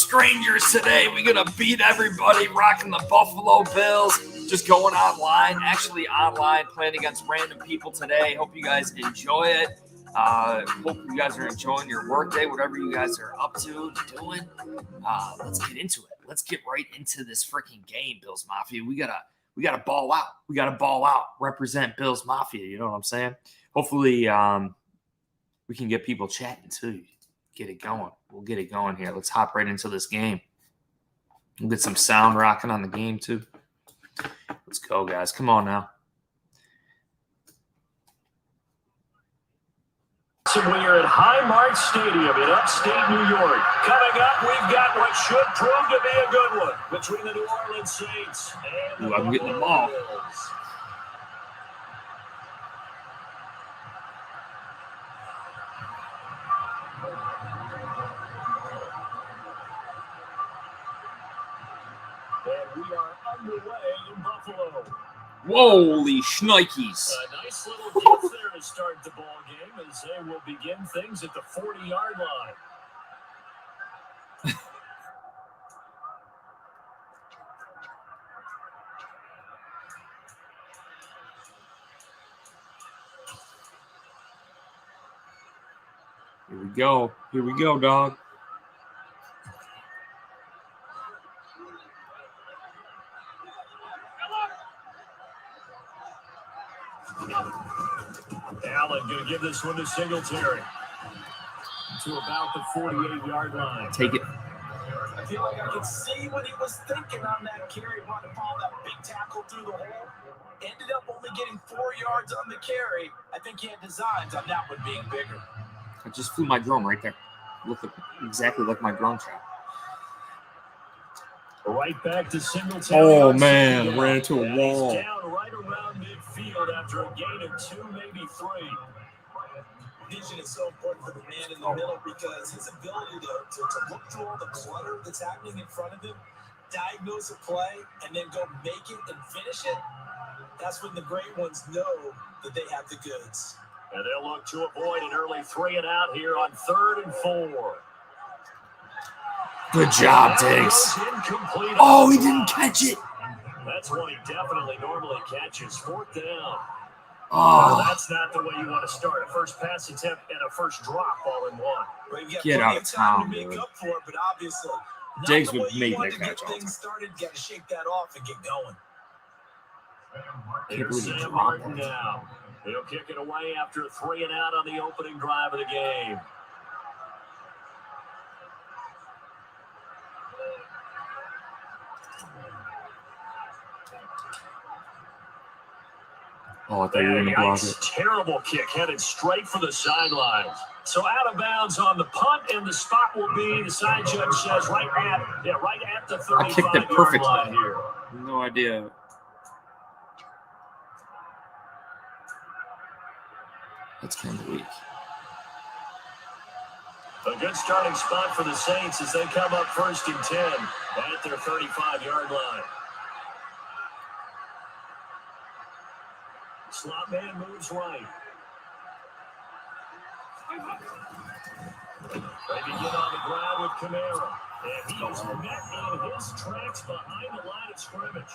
strangers today. We're going to beat everybody, rocking the Buffalo Bills. Just going online, actually online, playing against random people today. Hope you guys enjoy it. Hope you guys are enjoying your workday, whatever you guys are up to, doing. Let's get into it. Let's get right into this freaking game, Bills Mafia. We gotta ball out. We gotta ball out. Represent Bills Mafia. You know what I'm saying? Hopefully, we can get people chatting too. Get it going. We'll get it going here. Let's hop right into this game. We'll get some sound rocking on the game too. Let's go, guys. Come on now. We are at Highmark Stadium in upstate New York. Coming up, we've got what should prove to be a good one between the New Orleans Saints and the I'm getting the ball. Bills. And we are underway in Buffalo. Holy shnikes. A nice little gift there to start the ball game as they will begin things at the 40-yard line. Here we go. Here we go, dog. Allen going to give this one to Singletary to about the 48-yard line. Take it. I feel like I could see what he was thinking on that carry. Wanted to follow that big tackle through the hole. Ended up only getting 4 yards on the carry. I think he had designs on that one being bigger. I just flew my drone right there. Looked exactly like my drone trap. Right back to Singletary. Oh, man. Ran into a wall. He's down right around midfield after a gain of 2, maybe 3. Vision is so important for the man in the middle because his ability to look through all the clutter that's happening in front of him, diagnose a play, and then go make it and finish it, that's when the great ones know that they have the goods. And they'll look to avoid an early 3-and-out here on 3rd and 4. Good job, Diggs. Oh, he didn't catch it. That's one he definitely normally catches. 4th down. Oh, that's not the way you want to start. A first pass attempt and a first drop all in one. Get out of town, dude. But obviously, Diggs would make that catch all the time. Started, got to shake that off and get going. Here's Sam Martin now. He'll kick it away after a 3-and-out on the opening drive of the game. Oh, I thought you were going to block it. Terrible kick, headed straight for the sidelines. So out of bounds on the punt, and the spot will be, the side judge says, right at the 35-yard line. I kicked it perfectly. Here. No idea. That's kind of weak. A good starting spot for the Saints as they come up 1st and 10 at their 35-yard line. Slot man moves right. They begin on the ground with Kamara. And he is met in his tracks behind the line of scrimmage.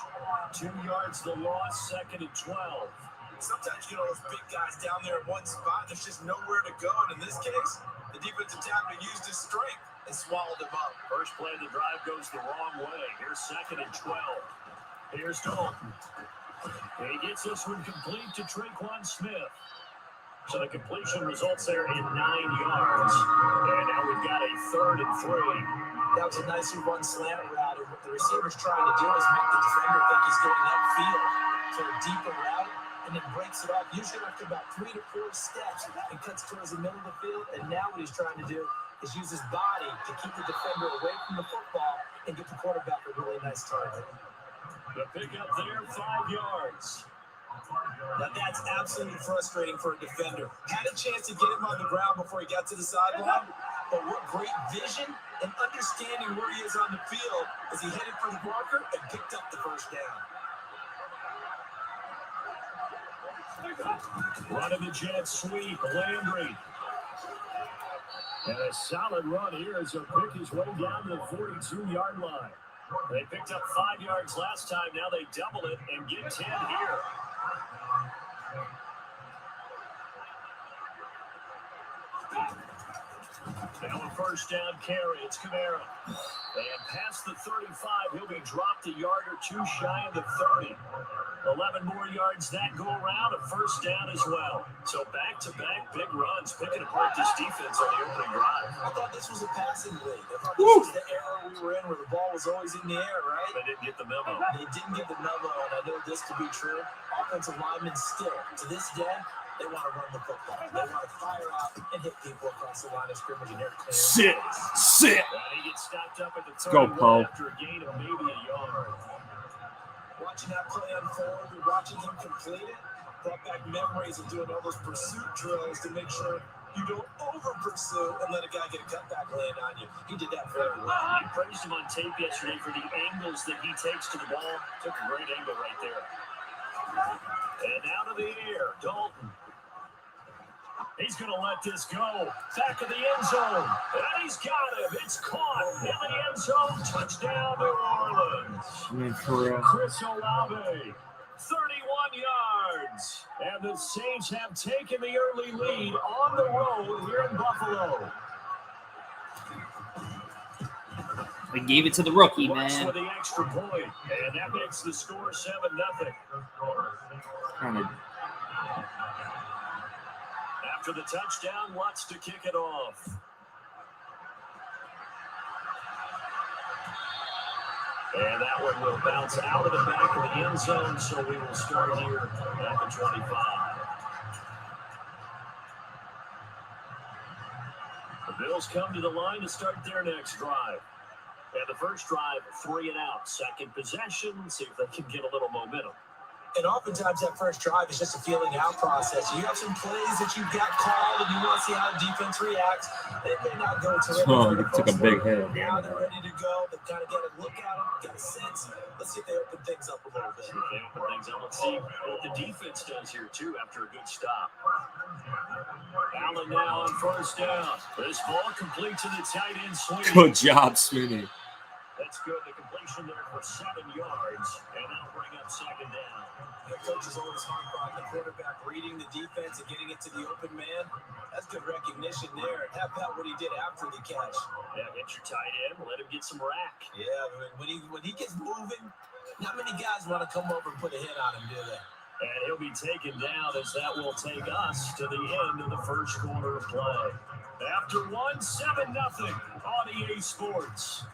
2 yards the loss, 2nd and 12. Sometimes you get all those big guys down there in one spot. There's just nowhere to go. And in this case, the defensive tackle used his strength and swallowed him up. First play of the drive goes the wrong way. Here's 2nd and 12. Here's Dalton. He gets this one complete to Tre'Quan Smith. So the completion results there in 9 yards. And now we've got a 3rd and 3. That was a nicely run slant route. And what the receiver's trying to do is make the defender think he's going upfield for a deeper route and then breaks it off. Usually after about 3 to 4 steps and cuts towards the middle of the field. And now what he's trying to do is use his body to keep the defender away from the football and get the quarterback a really nice target. The pickup there, 5 yards. Now that's absolutely frustrating for a defender. Had a chance to get him on the ground before he got to the sideline, but what great vision and understanding where he is on the field as he headed for the marker and picked up the first down. Run of the jet sweep, Landry. And a solid run here as he'll pick his way down to the 42-yard line. They picked up 5 yards last time. Now they double it and get 10 here. Now a first down carry. It's Kamara. And past the 35, he'll be dropped a yard or two shy of the 30. 11 more yards that go around, a first down as well. So back-to-back big runs, picking apart this defense on the opening drive. I thought this was a passing league. I thought this was the era we were in where the ball was always in the air, right? They didn't get the memo. They didn't get the memo, and I know this to be true. Offensive linemen still, to this day, they want to run the football. They want to fire out and hit people across the line of scrimmage, and they're clear. Sit. He gets stopped up at the 30 Go, Poe. after a gain of maybe a yard. Watching that play unfold, we're watching him complete it. Brought back memories of doing all those pursuit drills to make sure you don't over-pursue and let a guy get a cutback land on you. He did that very well. I praised him on tape yesterday for the angles that he takes to the ball. Took a great angle right there. And out of the air, Dalton. He's going to let this go. Back of the end zone. And he's got him. It's caught in the end zone. Touchdown, New Orleans. Chris Olave, 31 yards. And the Saints have taken the early lead on the road here in Buffalo. We gave it to the rookie, Works man. for the extra point. And that makes the score 7-0. After the touchdown, wants to kick it off. And that one will bounce out of the back of the end zone, so we will start here at the 25. The Bills come to the line to start their next drive. And the first drive, 3 and out. Second possession, see if they can get a little momentum. And oftentimes that first drive is just a feeling out process. You have some plays that you've got called and you want to see how the defense reacts. They may not go to it. Oh, he took a big hit. Now they're ready to go. They've kind of got to look at them, got a sense. Let's see if they open things up a little bit. See if they open things up. Let's see what the defense does here, too, after a good stop. Allen now on first down. This ball complete to the tight end, Sweeney. Good job, Sweeney. That's good. The completion there for 7 yards, and that'll bring up second down. The coach is always hard on the quarterback, reading the defense and getting it to the open man. That's good recognition there. How about what he did after the catch? Yeah, get your tight end, let him get some rack. Yeah, when he gets moving, not many guys want to come over and put a hit on him, do they? And he'll be taken down as that will take us to the end of the first quarter of play. After 7-0 on EA Sports.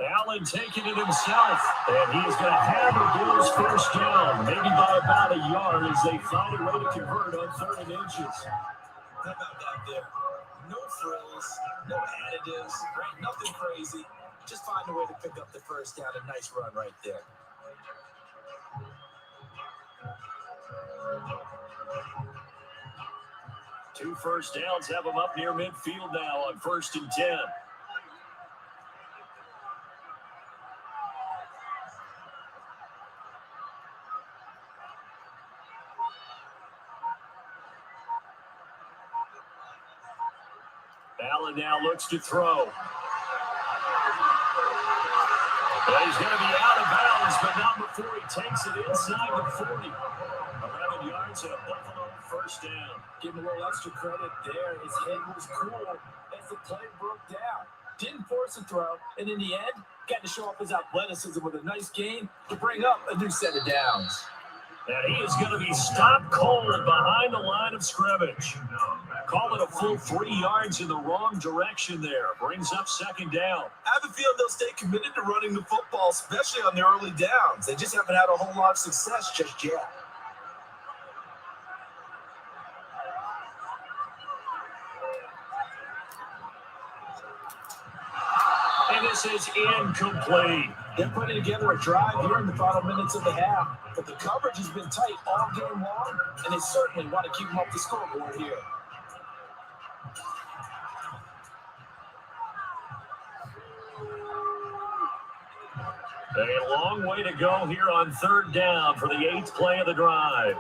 Allen taking it himself, and he is going to have the Bills first down, maybe by about a yard as they find a way to convert on 3rd and inches. How about that there? No frills, no additives, right? Nothing crazy. Just find a way to pick up the first down. A nice run right there. Two first downs have them up near midfield now on 1st and 10. Allen now looks to throw. Well, he's going to be out of bounds, but not before he takes it inside the 40. 11 yards and a Buffalo first down. Give him a little extra credit there. His head was cool as the play broke down. Didn't force a throw, and in the end, got to show off his athleticism with a nice gain to bring up a new set of downs. And he is going to be stopped cold behind the line of scrimmage. Call it a full 3 yards in the wrong direction there. Brings up second down. I have a feeling they'll stay committed to running the football, especially on the early downs. They just haven't had a whole lot of success just yet. And this is incomplete. They're putting together a drive here in the final minutes of the half, but the coverage has been tight all game long, and they certainly want to keep them up the scoreboard here. A long way to go here on third down for the 8th play of the drive.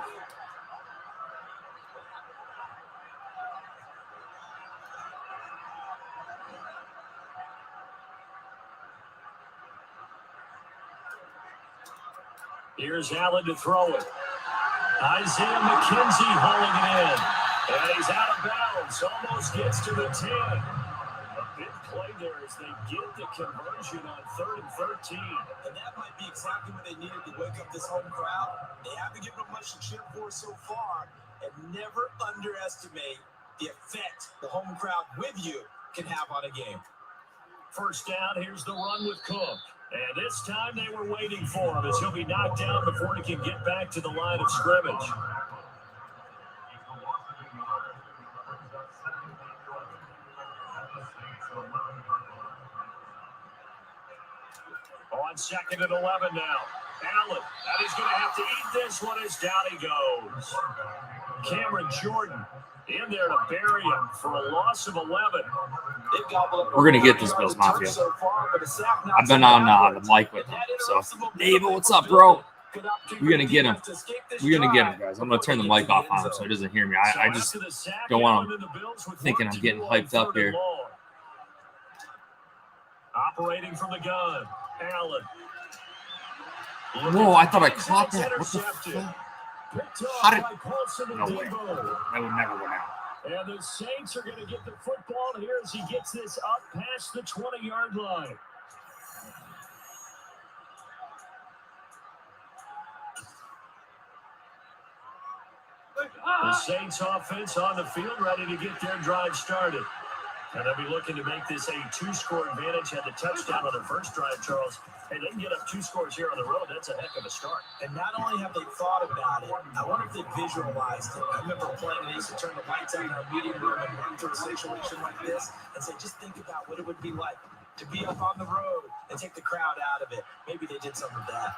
Here's Allen to throw it. Isaiah McKenzie hauling it in. And he's out of bounds. Almost gets to the 10. A big play there as they get the conversion on 3rd and 13. And that might be exactly what they needed to wake up this home crowd. They haven't given them much to cheer for so far. And never underestimate the effect the home crowd with you can have on a game. First down, here's the run with Cook. And this time they were waiting for him as he'll be knocked down before he can get back to the line of scrimmage. On 2nd and 11 now. Allen, and he's going to have to eat this one as down he goes. Cameron Jordan in there to bury him for a loss of 11. We're going to get this, Bills Mafia. I've been on the mic with him. So, David, what's up, bro? We're going to get him. We're going to get him, guys. I'm going to turn the mic off on him so he doesn't hear me. I just don't want him thinking I'm getting hyped up here. Operating from the gun, Allen. Whoa, I thought I caught that. What the fuck? How did... No way. That would never went out. And the Saints are going to get the football here as he gets this up past the 20-yard line. The Saints offense on the field, ready to get their drive started. And they'll be looking to make this a 2-score advantage. Had the touchdown on their first drive, Charles. Hey, they can get up 2 scores here on the road. That's a heck of a start. And not only have they thought about it, I wonder if they visualized it. I remember playing, and they used to turn the lights on in our meeting room and run through a situation like this and say, just think about what it would be like to be up on the road and take the crowd out of it. Maybe they did something with that.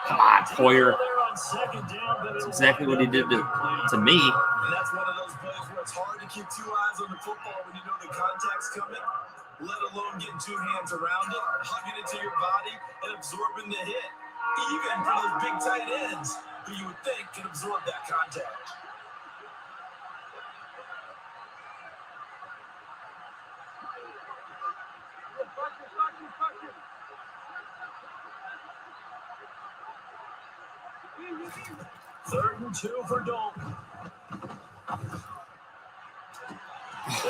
Come on, Poyer. That's exactly what he did to me. And that's one of those plays where it's hard to keep 2 eyes on the football when you know the contact's coming, let alone getting 2 hands around it, hugging it to your body, and absorbing the hit. Even for those big tight ends who you would think can absorb that contact. Third and 2 for Dalton.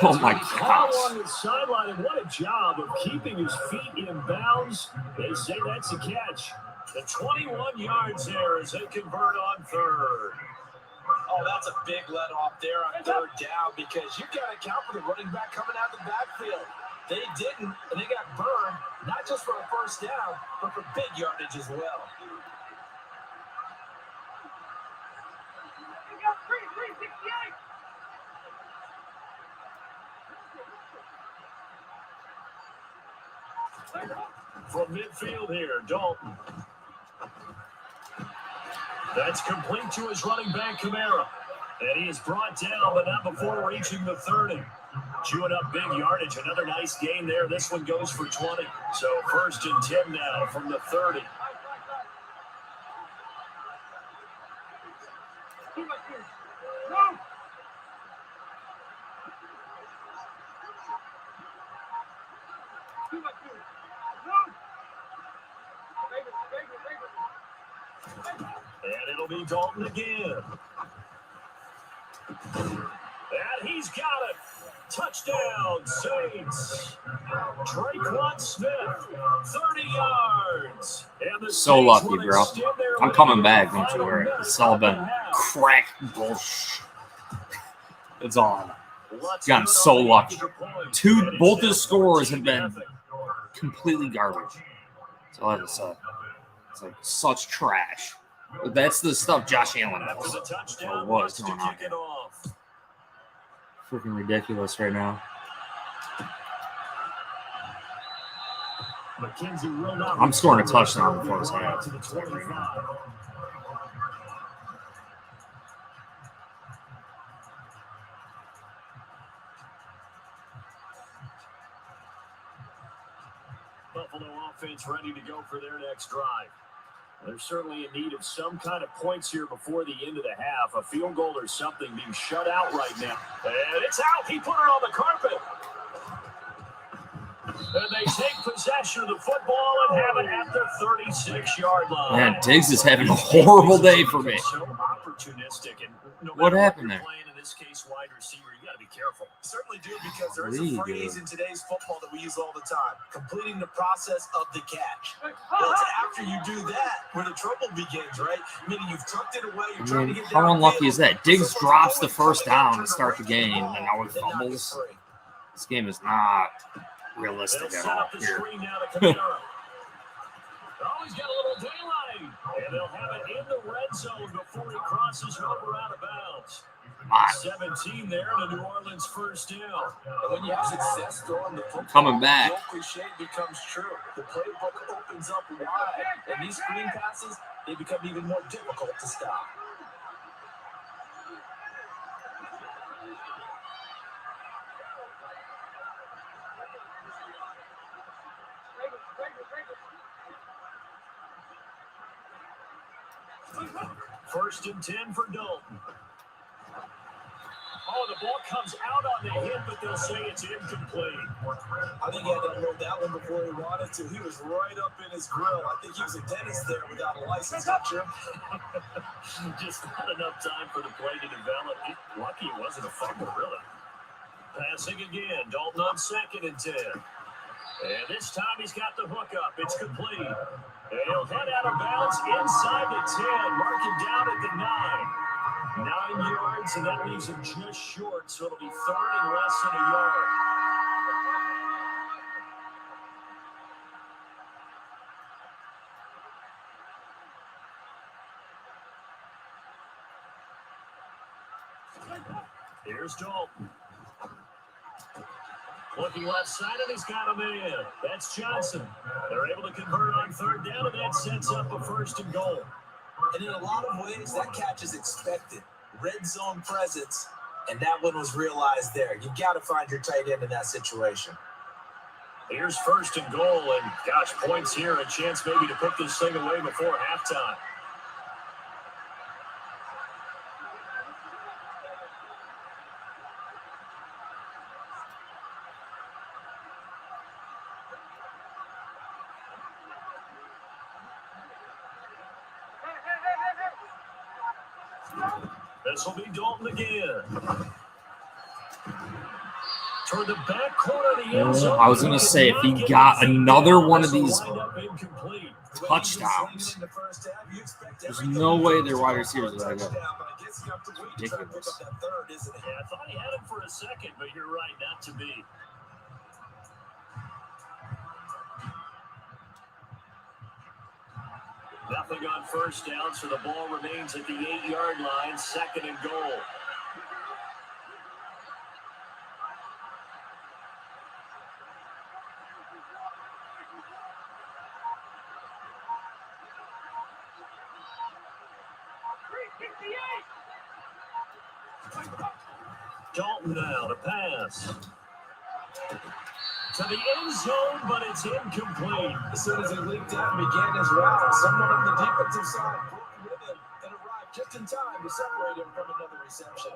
Oh my gosh. On the sideline, and what a job of keeping his feet in bounds. They say that's a catch. The 21 yards there as they convert on 3rd. Oh, that's a big let off there on 3rd down because you've got to account for the running back coming out of the backfield. They didn't, and they got burned, not just for a first down, but for big yardage as well. From midfield here, Dalton. That's complete to his running back, Kamara. And he is brought down, but not before reaching the 30. Chewing up big yardage. Another nice gain there. This one goes for 20. So 1st and 10 now from the 30. And it'll be Dalton again. And he's got it. Touchdown, Saints. Traquan Smith, 30 yards. And the So Saints lucky, bro. I'm coming back, don't you worry. It's all been crack bullshit. It's all. Gotten so lucky. Both his scores have been completely garbage. So like I said, it's like such trash. But that's the stuff Josh Allen does. Or was going on. Freaking ridiculous right now. I'm scoring a touchdown before this half. To the 25. Buffalo offense ready to go for their next drive. They're certainly in need of some kind of points here before the end of the half. A field goal or something being shut out right now. And it's out. He put it on the carpet. And they take possession of the football and have it at the 36-yard line. Man, Diggs is having a horrible day for me. So opportunistic. And no What matter happened you're there? playing, in this case, wide receiver, you got to be careful. Certainly do, because there is Really a phrase do. in today's football that we use all the time: completing the process of the catch. Well, it's after you do that where the trouble begins, right? Meaning you've tucked it away. You're trying to get How downfield. unlucky is that? Diggs Someone's drops the going, first coming out, down trying to start the break game, ball, and now he then knock it fumbles. free. This game is not They'll realistic at set all up the here. screen now to Kamara. Oh, he's got a little daylight. And they'll have it in the red zone before he crosses over out of bounds. 17 there and a New Orleans first down. And when you have success throwing the football, Coming back. the old cliche becomes true. The playbook opens up wide, and these screen passes, they become even more difficult to stop. First and 10 for Dalton. Oh, the ball comes out on the hit, but they'll say it's incomplete. I think he had to unload that one before he wanted to. He was right up in his grill. I think he was a dentist there without a license. Jim. Just not enough time for the play to develop. Lucky it wasn't a fumble, really. Passing again. Dalton on second and 10. And this time he's got the hook up. It's complete. And he'll head out of bounds inside the 10, marking down at the 9. 9 yards, and that leaves him just short, so it'll be third and less than a yard. Here's Dalton. Looking left side, and he's got a man. That's Johnson. They're able to convert on third down, and that sets up a first and goal. And in a lot of ways, that catch is expected. Red zone presence, and that one was realized there. You've got to find your tight end in that situation. Here's first and goal, and gosh, points here, a chance maybe to put this thing away before halftime. This will be Dalton again. Toward the back corner of the end zone. I was going to say, if he got another one of these touchdowns, there's no way their wide receivers would have got ridiculous. Yeah, I thought he had him for a second, but you're right, not to be. Nothing on first down, so the ball remains at the 8-yard line, second and goal. Dalton now to pass. To the end zone, but it's incomplete. As soon as he leaped out and began his route, someone on the defensive side broke with him and arrived just in time to separate him from another reception.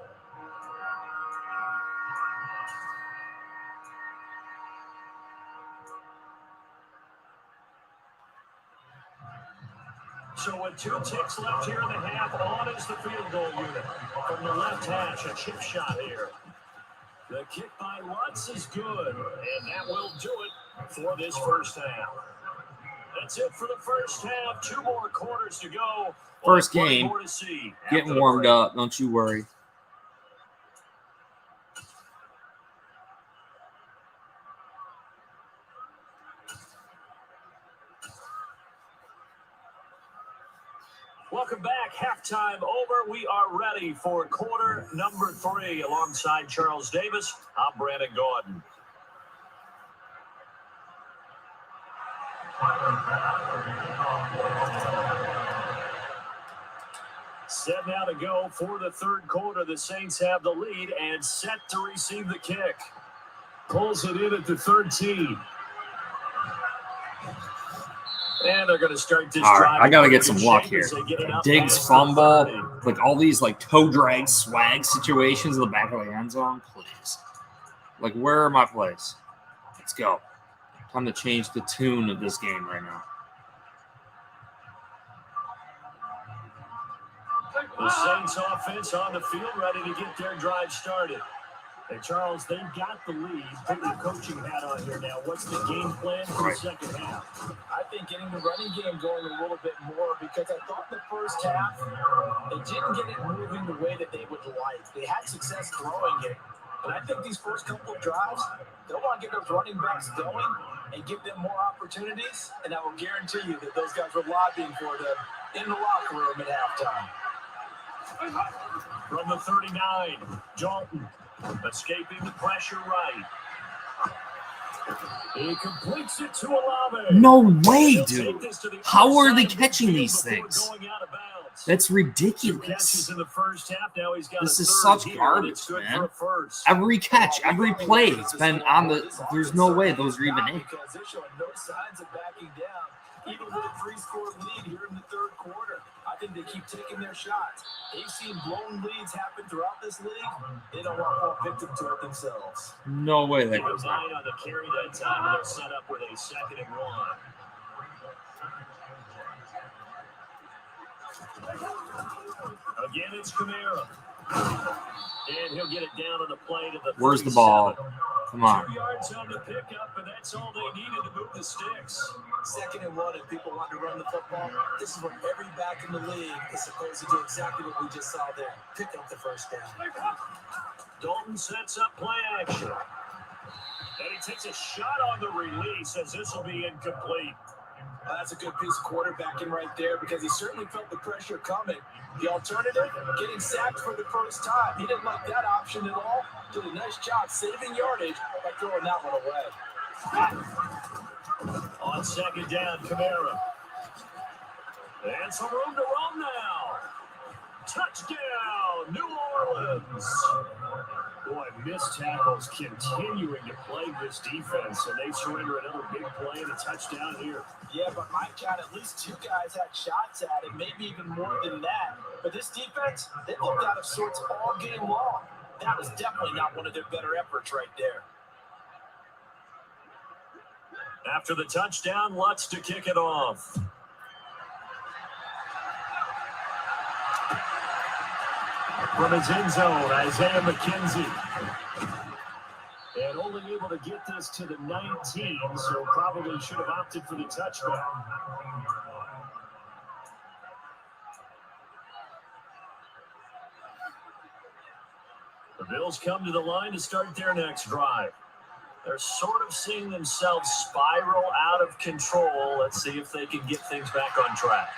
So with 2 ticks left here in the half, on is the field goal unit. From the left hash, a chip shot here. The kick by Lutz is good, and that will do it for this first half. That's it for the first half. 2 more quarters to go. First game, More to see getting warmed up, don't you worry. Welcome back. Halftime over. We are ready for quarter number 3 alongside Charles Davis. I'm Brandon Gordon. Set now to go for the third quarter. The Saints have the lead and set to receive the kick. Pulls it in at the 13. And they're going to start this all drive. right, I got to get some luck here. Diggs past fumble, 30. like all these like toe drag swag situations in the back of the end zone, please. Like, where are my plays? Let's go. Time to change the tune of this game right now. The Saints offense on the field, ready to get their drive started. Hey, Charles, they've got the lead. Put your coaching hat on here now. What's the game plan for the second half? I think getting the running game going a little bit more, because I thought the first half, they didn't get it moving the way that they would like. They had success throwing it. But I think these first couple of drives, they'll want to get those running backs going and give them more opportunities. And I will guarantee you that those guys were lobbying for them in the locker room at halftime. From the 39, Dalton escaping the pressure right. He completes it to Olave. No way, dude. How are they catching these things? That's ridiculous. In the first half. Now he's got this is such garbage, man. Every catch, every play, it's been on the. There's no way those are even in. Because they're showing no signs of backing down, even with a 3-score lead here in the third quarter. I think they keep taking their shots. They've seen blown leads happen throughout this league. They don't want to fall victim to it themselves. No way that They goes on the carry that time, and they're set up with a 2nd and 1. Again, it's Kamara. And he'll get it down on the play to the Where's the ball? Come on. 2 yards on the pickup, and that's all they needed to move the sticks. 2nd and 1, if people want to run the football, this is what every back in the league is supposed to do, exactly what we just saw there. Pick up the first down. Dalton sets up play action. And he takes a shot on the release as this will be incomplete. That's a good piece of quarterbacking right there, because he certainly felt the pressure coming. The alternative, getting sacked for the first time. He didn't like that option at all. Did a nice job saving yardage by throwing that one away. On 2nd down, Kamara. And some room to run now. Touchdown, New Orleans. Boy, missed tackles continuing to plague this defense, and they surrender another big play and a touchdown here. Yeah, but my count, at least 2 guys had shots at it, maybe even more than that. But this defense, they looked out of sorts all game long. That was definitely not one of their better efforts right there. After the touchdown, Lutz to kick it off. From his end zone, Isaiah McKenzie. And only able to get this to the 19, so probably should have opted for the touchback. The Bills come to the line to start their next drive. They're sort of seeing themselves spiral out of control. Let's see if they can get things back on track.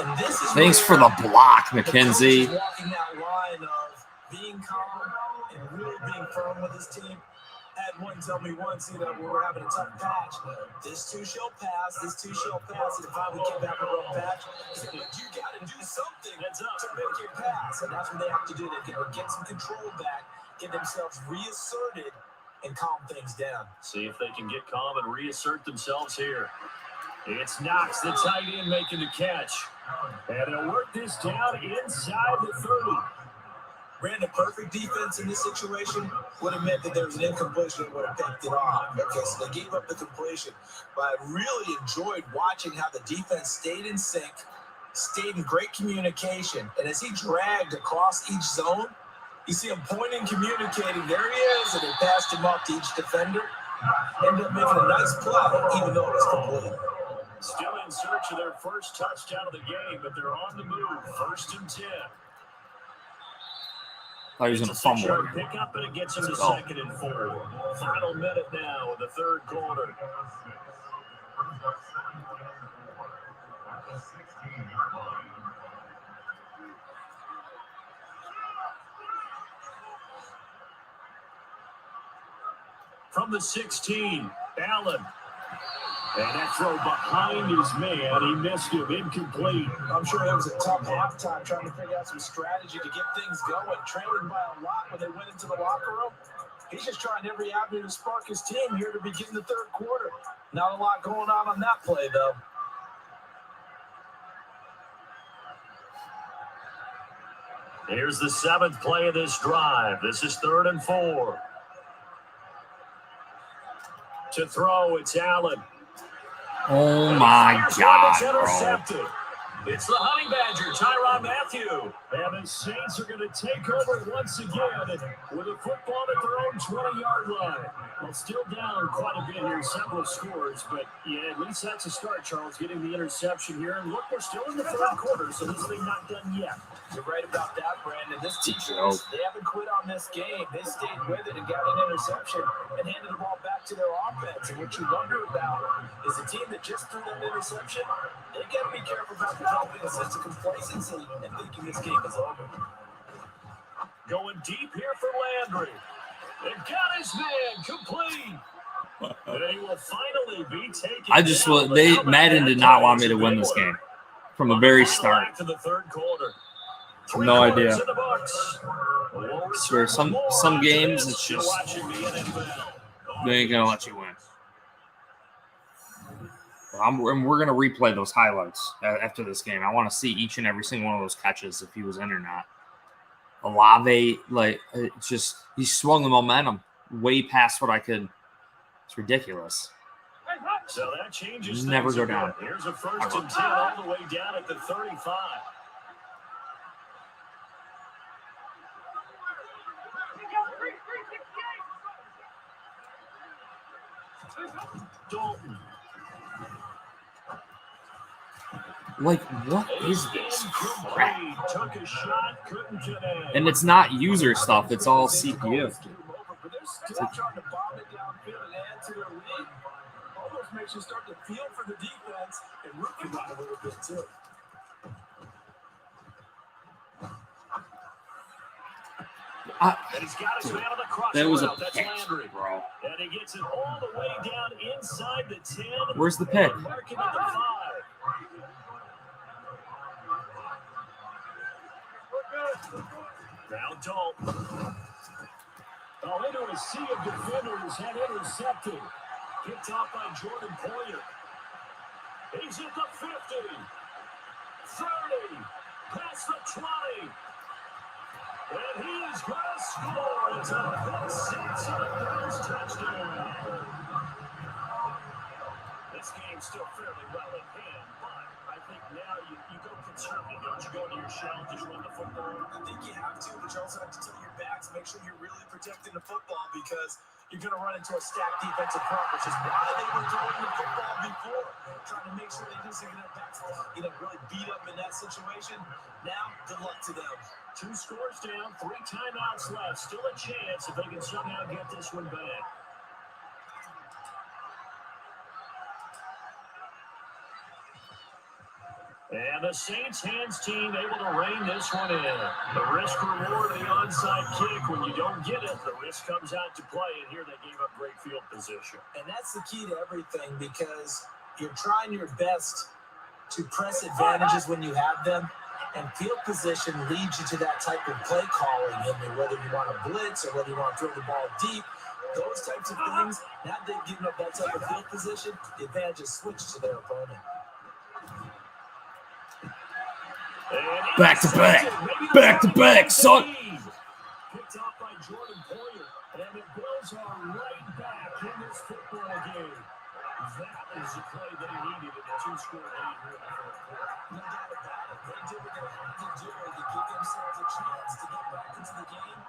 And this is Thanks for the block, McKenzie. Walking that line of being calm and really being firm with his team. Had one tell me once, when we're having a tough patch, this too shall pass, and if I would keep having a rough patch, he said, but you got to do something to make it pass. And that's what they have to do. They got to get some control back, get themselves reasserted, and calm things down. See if they can get calm and reassert themselves here. It's Knox, the tight end, making the catch. And he'll work this down inside the 30. Ran a perfect defense in this situation. Would have meant that there was an incompletion that would have picked it off. Okay, so they gave up the completion. But I really enjoyed watching how the defense stayed in sync, stayed in great communication. And as he dragged across each zone, you see him pointing, communicating. There he is, and they passed him off to each defender. Ended up making a nice play, even though it was complete. Still in search of their first touchdown of the game, but they're on the move. 1st and 10. I was going to fumble. Pick up, and it gets him to 2nd and 4. Final minute now in the third quarter. From the 16, Allen. And that throw behind his man, he missed him, incomplete. I'm sure it was a tough halftime trying to figure out some strategy to get things going. Trailing by a lot when they went into the locker room. He's just trying every avenue to spark his team here to begin the third quarter. Not a lot going on that play, though. Here's the 7th play of this drive. This is 3rd and 4. To throw, it's Allen. Oh, my God, bro. It's the Honey Badger, Tyrann Mathieu. And the Saints are going to take over once again with a football at their own 20-yard line. Well, still down quite a bit here, several scores, but yeah, at least that's a start, Charles, getting the interception here. And look, we're still in the 3rd quarter, so this thing not done yet. You're right about that, Brandon. This team, they haven't quit on this game. They stayed with it and got an interception and handed the ball back to their offense. And what you wonder about is a team that just threw that interception, they got to be careful about developing a sense of complacency and thinking this game is over. Going deep here for Landry. And got his man complete. They will finally be taken. Madden did not want me to win this game from the very start. To the 3rd quarter. No idea. I swear, some games it's just they ain't gonna let you win. And we're gonna replay those highlights after this game. I want to see each and every single one of those catches if he was in or not. Olave, it's just he swung the momentum way past what I could. It's ridiculous. So that changes. Never go down. Here's a 1st and 10 all the way down at the 35. Dalton. What is this crap? Took a shot, couldn't connect. And it's not user stuff, it's all CPU. Still trying to bomb it downfield and add to their lead. Almost makes you start to feel for the defense and root for that a little bit too. That was a pick, bro. And he gets it all the way down inside the 10. Where's the pick? Now Dalton. Into a sea of defenders and intercepted. Picked off by Jordan Poyer. He's at the 50. 30. Past the 20. And he is going to score. It's a pick six and a Bills touchdown. This game's still fairly well in hand, but I think now you go conservative. Don't you go into your shell and just run the football? I think you have to, but you also have to tell your backs, make sure you're really protecting the football because you're going to run into a stacked defensive front, which is why they were throwing the football before, trying to make sure they didn't get their backs, really beat up in that situation. Now, good luck to them. 2 scores down, 3 timeouts left. Still a chance if they can somehow get this one back. And the Saints hands team able to rein this one in. The risk reward of the onside kick. When you don't get it, the risk comes out to play. And here they gave up great field position. And that's the key to everything because you're trying your best to press advantages when you have them. And field position leads you to that type of play calling. And whether you want to blitz or whether you want to throw the ball deep, those types of things, now they've given up that type of field position, the advantage is switched to their opponent. Back to back, son. Picked off by Jordan Poyer, and the Bills are right back in this football game. That is the play they needed in the 2-score lead here in the 4th quarter. No doubt about it. They did what they had to do to give themselves a chance to get back into the game.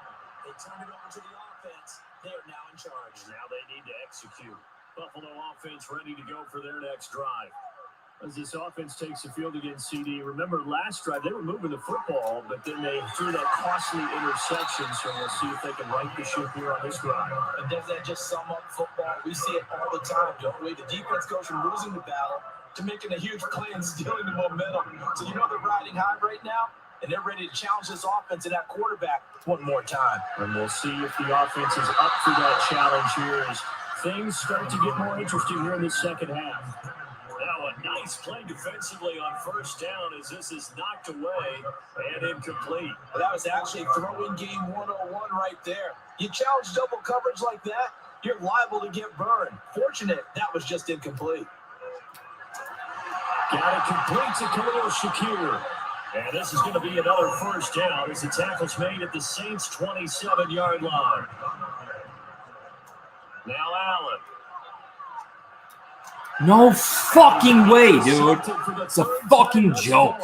They turned it over to the offense. They are now in charge. Now they need to execute. Buffalo offense ready to go for their next drive. As this offense takes the field against CD, remember last drive they were moving the football, but then they threw that costly interception. So we'll see if they can right the ship here on this drive. And does that just sum up football? We see it all the time, don't we? The defense goes from losing the battle to making a huge play and stealing the momentum. So they're riding high right now, and they're ready to challenge this offense and that quarterback one more time. And we'll see if the offense is up for that challenge here as things start to get more interesting here in the second half. Now a nice play defensively on first down as this is knocked away and incomplete. Well, that was actually throwing game 101 right there. You challenge double coverage like that, you're liable to get burned. Fortunate that was just incomplete. Got it complete to Khalil Shakir. And this is going to be another first down as the tackle's made at the Saints' 27-yard line. Now Allen. No fucking way, dude. It's a fucking joke.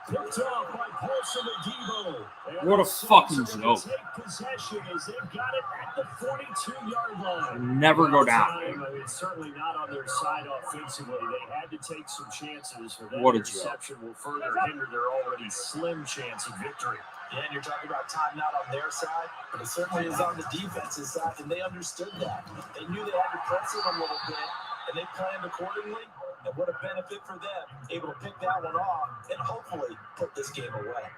Picked off by Paulson Adebo. What a fucking joke. Possession as they've got it at the 42-yard line. Never go down. I mean, it's certainly not on their side offensively. They had to take some chances. For that what a interception will further hinder their already slim chance of victory. Yeah, and you're talking about time not on their side, but it certainly is on the defensive side, and they understood that. They knew they had to press it a little bit, and they planned accordingly. And what a benefit for them, able to pick that one off and hopefully put this game away.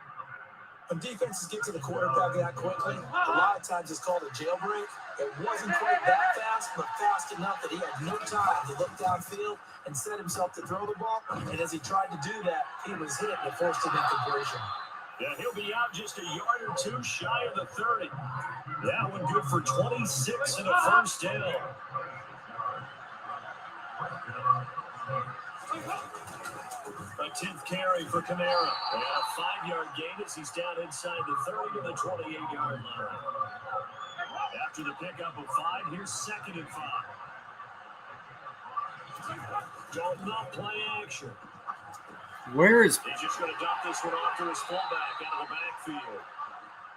When defenses get to the quarterback that quickly, a lot of times it's called a jailbreak. It wasn't quite that fast, but fast enough that he had no time to look downfield and set himself to throw the ball. And as he tried to do that, he was hit and forced an incompletion. Yeah, he'll be out just a yard or two shy of the 30. That one good for 26 and a first down. A 10th carry for Kamara. And a 5-yard gain as he's down inside the 30 to the 28-yard line. After the pickup of 5, here's 2nd and 5. Dalton up play action. Where is... He's just going to dump this one off to his fullback out of the backfield.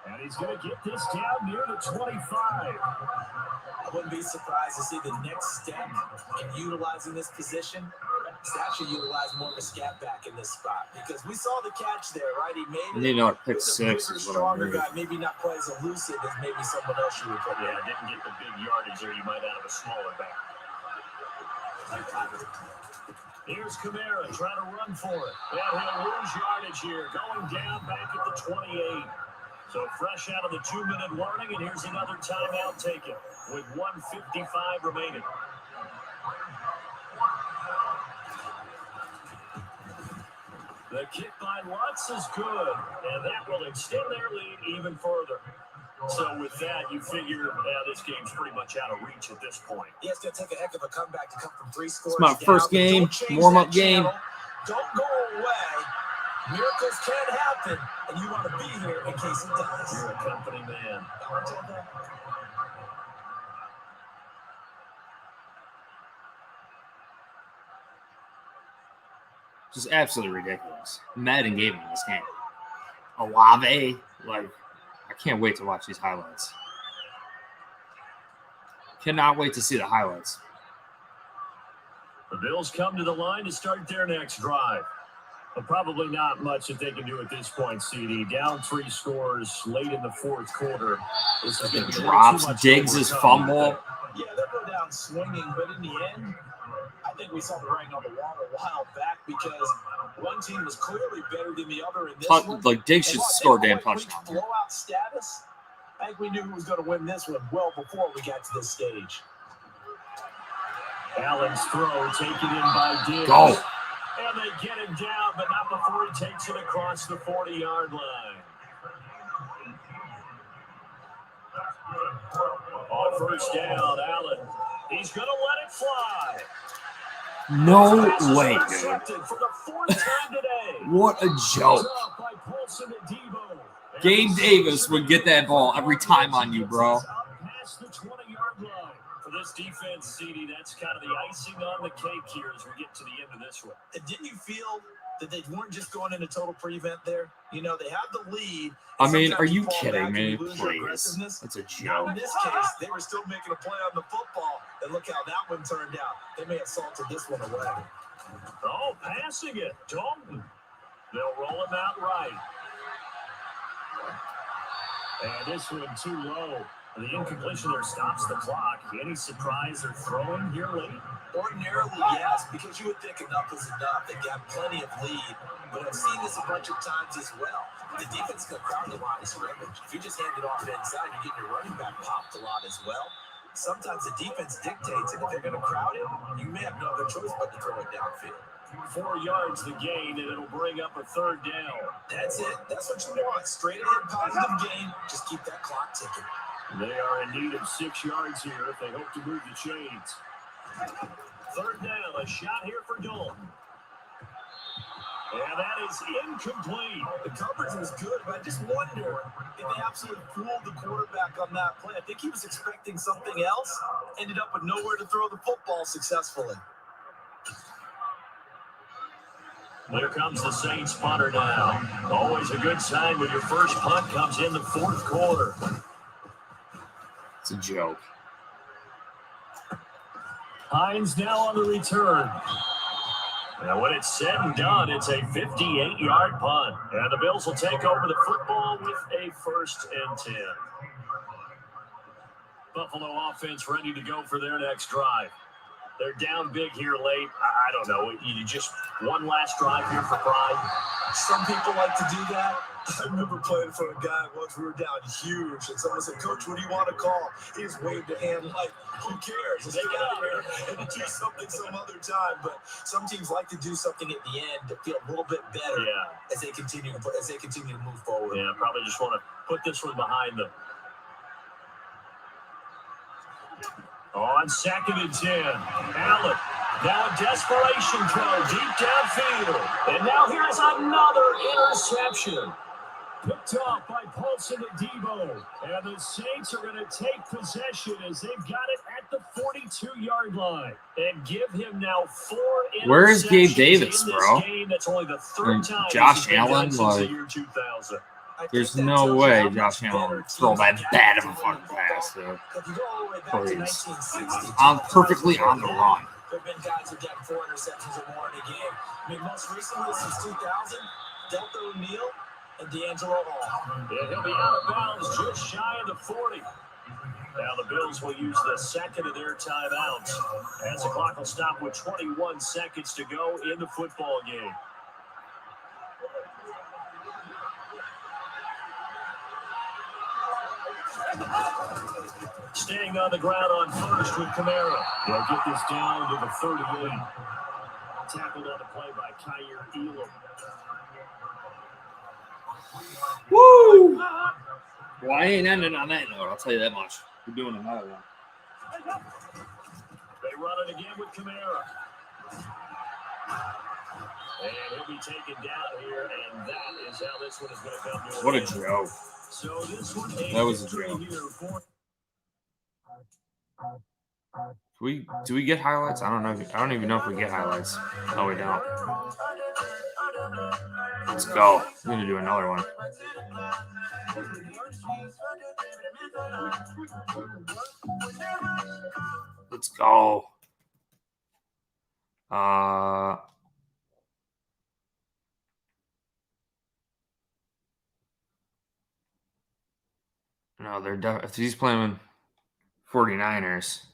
And he's going to get this down near the 25. I wouldn't be surprised to see the next step in utilizing this position. It's actually utilize more of a scat back in this spot because we saw the catch there, right? He made it. You know, pick He's a 6 bigger, is what stronger I'm guy, maybe not quite as elusive as maybe someone else you would put. Yeah, didn't get the big yardage there you might out of a smaller back. Here's Kamara trying to run for it. And he'll lose yardage here, going down back at the 28. So fresh out of the 2-minute warning, and here's another timeout taken with 1:55 remaining. The kick by Lutz is good, and that will extend their lead even further. So with that, you figure this game's pretty much out of reach at this point. He has to take a heck of a comeback to come from 3 scores. It's my first game, warm-up game. Don't go away. Miracles can happen, and you want to be here in case it does. You're a company man. Just absolutely ridiculous. Madden gave him this game. Olave, like, I can't wait to watch these highlights. Cannot wait to see the highlights. The Bills come to the line to start their next drive. But probably not much that they can do at this point, CD. Down 3 scores late in the 4th quarter. This is going to be drops Diggs' fumble. Yeah, they'll go down swinging, but in the end, I think we saw the writing on the wall a while back because one team was clearly better than the other in this one. Like, Diggs should score a damn touchdown. Blowout status. I think we knew who was going to win this one well before we got to this stage. Allen's throw taken in by Diggs. Go. And they get him down, but not before he takes it across the 40-yard line. On first down, Allen. He's going to let it fly. No way, dude. For the 4th time today. What a joke. Gabe Davis would get that ball every time on you, bro. Past the 20-yard line. For this defense, CD, that's kind of the icing on the cake here as we get to the end of this one. Didn't you feel that they weren't just going into total prevent there? You know, they have the lead. I mean, are you kidding me? Please. That's a joke. In this case, they were still making a play on the football. And look how that one turned out. They may have salted this one away. Oh, passing it. Dalton. They'll roll him out right. And this one too low. The incompletion there stops the clock. Any surprise they're throwing here late? Ordinarily, yes, because you would think enough is enough. They've got plenty of lead. But I've seen this a bunch of times as well. The defense is going to crowd the line of scrimmage. If you just hand it off inside, you're getting your running back popped a lot as well. sometimes the defense dictates it. If they're going to crowd it, you may have no other choice but to throw it downfield. 4 yards the gain, and it'll bring up a 3rd down. That's it. That's what you want. Straight ahead, positive gain. Just keep that clock ticking. They are in need of 6 yards here if they hope to move the chains. 3rd down, a shot here for Dalton. And that is incomplete. The coverage was good, but I just wonder if they absolutely fooled the quarterback on that play. I think he was expecting something else, ended up with nowhere to throw the football successfully. There comes the Saints punter now. Always a good sign when your first punt comes in the 4th quarter. It's a joke. Hines now on the return. Now, when it's said and done, it's a 58-yard punt. And the Bills will take over the football with a 1st and 10. Buffalo offense ready to go for their next drive. They're down big here late. I don't know. You just one last drive here for pride. Some people like to do that. I remember playing for a guy once. We were down huge, and someone said, "Coach, what do you want to call?" He just waved a hand like, "Who cares? Let's get out here and do something some other time." But some teams like to do something at the end to feel a little bit better as they continue to move forward. Yeah, probably just want to put this one behind them. On 2nd and 10, Allen. Now a desperation throw deep downfield. And now here's another interception. Picked off by Paulson and Debo. And the Saints are going to take possession as they've got it at the 42-yard line. And give him now 4 interceptions. Where is Gabe Davis, bro? Game. That's only the 3rd time Josh Allen, since the year 2000. There's no way Josh Allen would throw that bad of a fucking pass, though. Please. I'm perfectly on the run. There have been guys who've gotten 4 interceptions or more in a game. I mean, most recently since 2000, Delta O'Neal and D'Angelo Hall. Yeah, he'll be out of bounds just shy of the 40. Now the Bills will use the 2nd of their timeouts as the clock will stop with 21 seconds to go in the football game. Staying on the ground on 1st with Kamara. They'll get this down to the 38. Tackled on the play by Kyer Elam. Woo! Well, I ain't ending on that note. I'll tell you that much. We're doing another one. They run it again with Kamara. And he'll be taken down here, and that is how this one is going to come to. What a joke. So this one, that was a joke. Do we get highlights? I don't know. I don't even know if we get highlights. No, we don't. Let's go. We're gonna do another one. Let's go. No, they're if he's playing 49ers.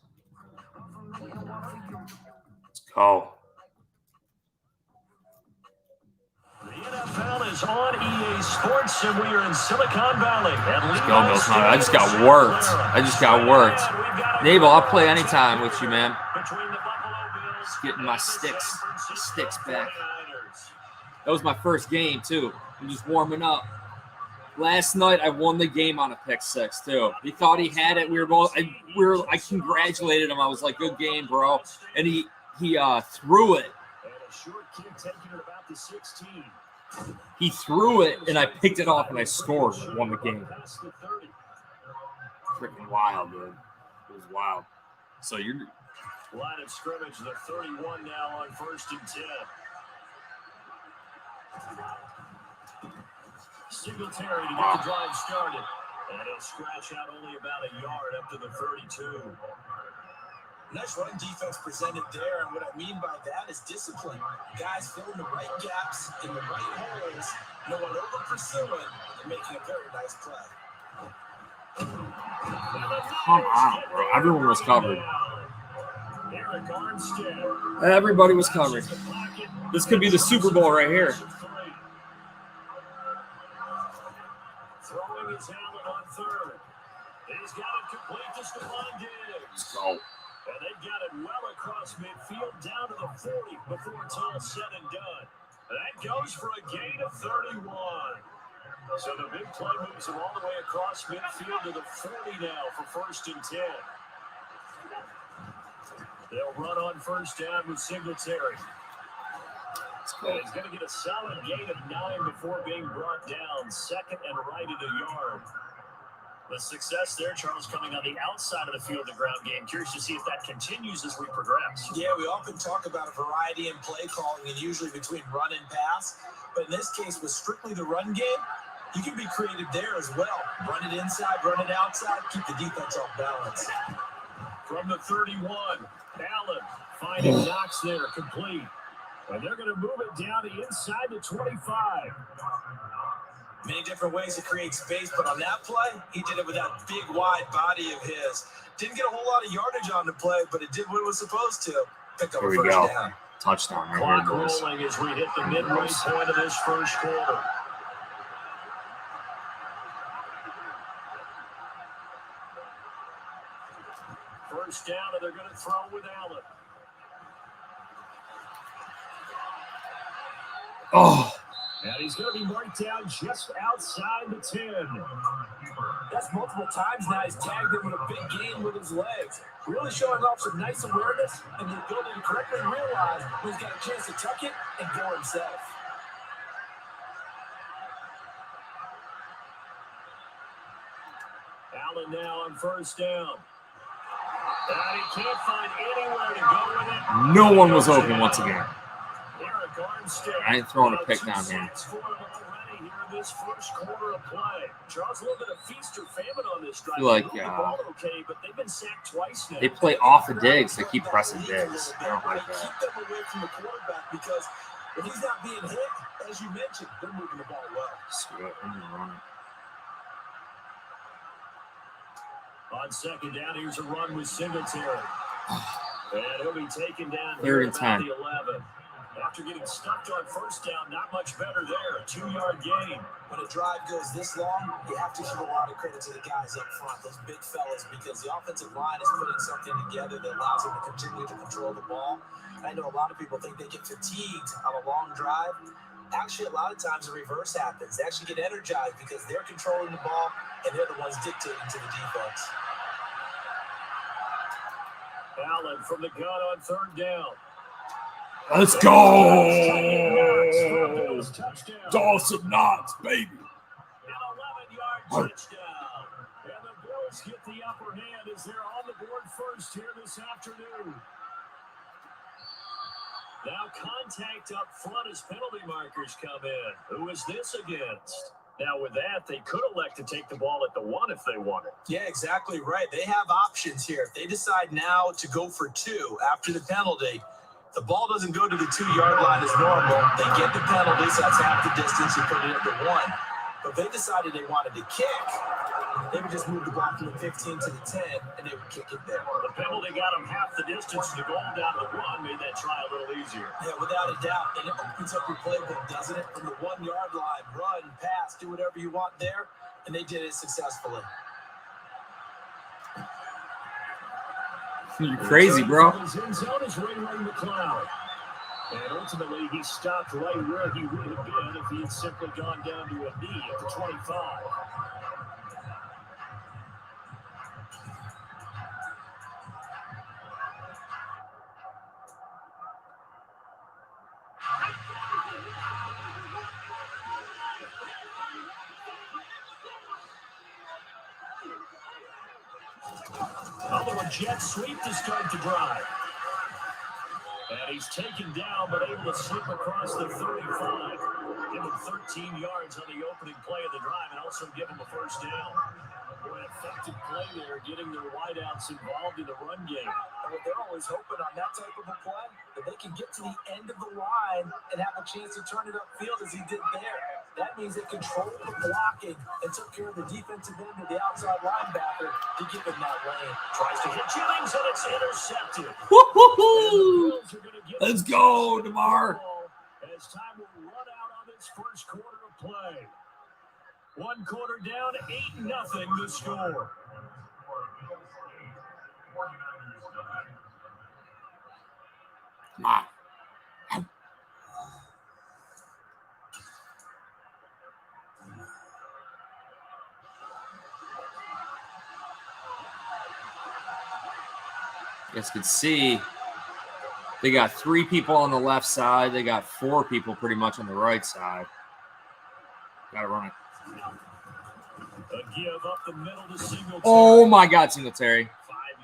Let's go. The NFL is on EA Sports, and we are in Silicon Valley. Let's go, Bills. I just got worked. Nabel, I'll play anytime with you, man. Just getting my sticks back. That was my first game, too. I'm just warming up. Last night, I won the game on a pick 6, too. He thought he had it. I congratulated him. I was like, good game, bro. And he threw it. He threw it, and I picked it off, and I scored and won the game. Freaking wild, dude. It was wild. So you're... Line of scrimmage, the 31 now on 1st and 10. Singletary to get the drive started. And he'll scratch out only about a yard up to the 32. Nice run defense presented there, and what I mean by that is discipline. Guys filling the right gaps in the right holes, no one over pursuing, and making a very nice play. Come on, bro. Everyone was covered. Everybody was covered. This could be the Super Bowl right here. Throwing his helmet on 3rd. He's got it complete to Stephon Diggs. Let's go. And they've got it well across midfield down to the 40 before it's all said and done. That goes for a gain of 31. So the big play moves him all the way across midfield to the 40 now for 1st and 10. They'll run on 1st down with Singletary. And he's going to get a solid gain of 9 before being brought down. 2nd and right at a yard. The success there, Charles, coming on the outside of the field, the ground game. Curious to see if that continues as we progress. Yeah, we often talk about a variety in play calling and usually between run and pass. But in this case, with strictly the run game, you can be creative there as well. Run it inside, run it outside, keep the defense off balance. From the 31, Allen finding Knox there, complete. And they're going to move it down to inside the 25. Many different ways to create space, but on that play, he did it with that big, wide body of his. Didn't get a whole lot of yardage on the play, but it did what it was supposed to. Picked up a first down. Touchdown. Clock rolling as we hit the midway point of this first quarter. First down, and they're going to throw with Allen. Oh. And he's going to be marked down just outside the 10. That's multiple times now. He's tagged him with a big gain with his legs. Really showing off some nice awareness and the ability to correctly realize when he's got a chance to tuck it and go himself. Allen now on 1st down. And he can't find anywhere to go with it. No one was open once again. I ain't throwing a pick down here. This first quarter of play. Charles, a little bit of feast or famine on this drive. I feel like okay, but they've been sacked twice now. They play off of Diggs. They keep pressing Diggs. I don't like that. Keep them away from the quarterback because if he's not being hit, as you mentioned, they're moving the ball well. Screw it. I'm gonna run it. On 2nd down, here's a run with Singletary. And he'll be taken down 3rd and 10. the 11. After getting stuffed on 1st down, not much better there. A 2-yard gain. When a drive goes this long, you have to give a lot of credit to the guys up front, those big fellas, because the offensive line is putting something together that allows them to continue to control the ball. I know a lot of people think they get fatigued on a long drive. Actually, a lot of times the reverse happens. They actually get energized because they're controlling the ball and they're the ones dictating to the defense. Allen from the gun on 3rd down. Let's go! Dawson Knox, baby. An 11-yard touchdown. And the Bills get the upper hand as they're on the board first here this afternoon. Now contact up front as penalty markers come in. Who is this against? Now with that, they could elect to take the ball at the 1 if they want it. Yeah, exactly right. They have options here. If they decide now to go for 2 after the penalty, the ball doesn't go to the 2-yard line as normal. They get the penalty, so that's half the distance. You put it at the 1. But if they decided they wanted to kick, they would just move the ball from the 15 to the 10, and they would kick it there. The penalty got them half the distance to the goal down to the 1, made that try a little easier. Yeah, without a doubt. And it opens up your playbook, doesn't it? From the 1-yard line, run, pass, do whatever you want there. And they did it successfully. You're crazy, bro. His end zone is Ray McLeod. And ultimately, he stopped right where he would have been if he had simply gone down to a knee at the 25. A jet sweep to start the drive. And he's taken down, but able to slip across the 35. Give him 13 yards on the opening play of the drive and also give him a first down. Boy, an effective play there, getting their wideouts involved in the run game. And what they're always hoping on that type of a play, that they can get to the end of the line and have a chance to turn it upfield as he did there. That means they controlled the blocking and took care of the defensive end of the outside linebacker to give him that lane. Tries to hit Jennings, and it's intercepted. Woo-hoo-hoo! Let's go, DeMar. As time will run out on this first quarter of play. 1 quarter down, 8-0 the score. Come on. You guys can see they got 3 people on the left side. They got 4 people pretty much on the right side. Got to run it. Give up the middle to Singletary. Oh, my God, Singletary. 5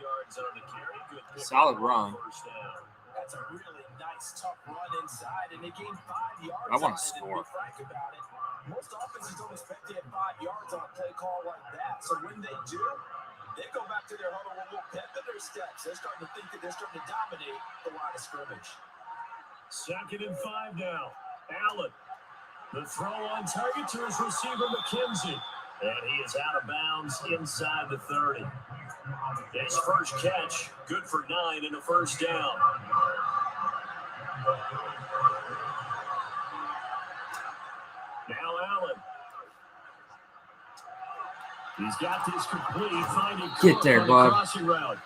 yards on the carry. Good pick. Solid run. That's a really nice, tough run inside, and they gained 5 yards. I want to score. Frank about it. Most offenses don't expect to get 5 yards on a play call like that. So when they do, they go back to their huddle with a little pep in their steps. They're starting to think that they're starting to dominate the line of scrimmage. 2nd and 5 now. Allen. The throw on target to his receiver, McKenzie. And he is out of bounds inside the 30. His first catch, good for 9 and a first down. Now Allen. He's got this complete, finding Get there, bud. crossing route.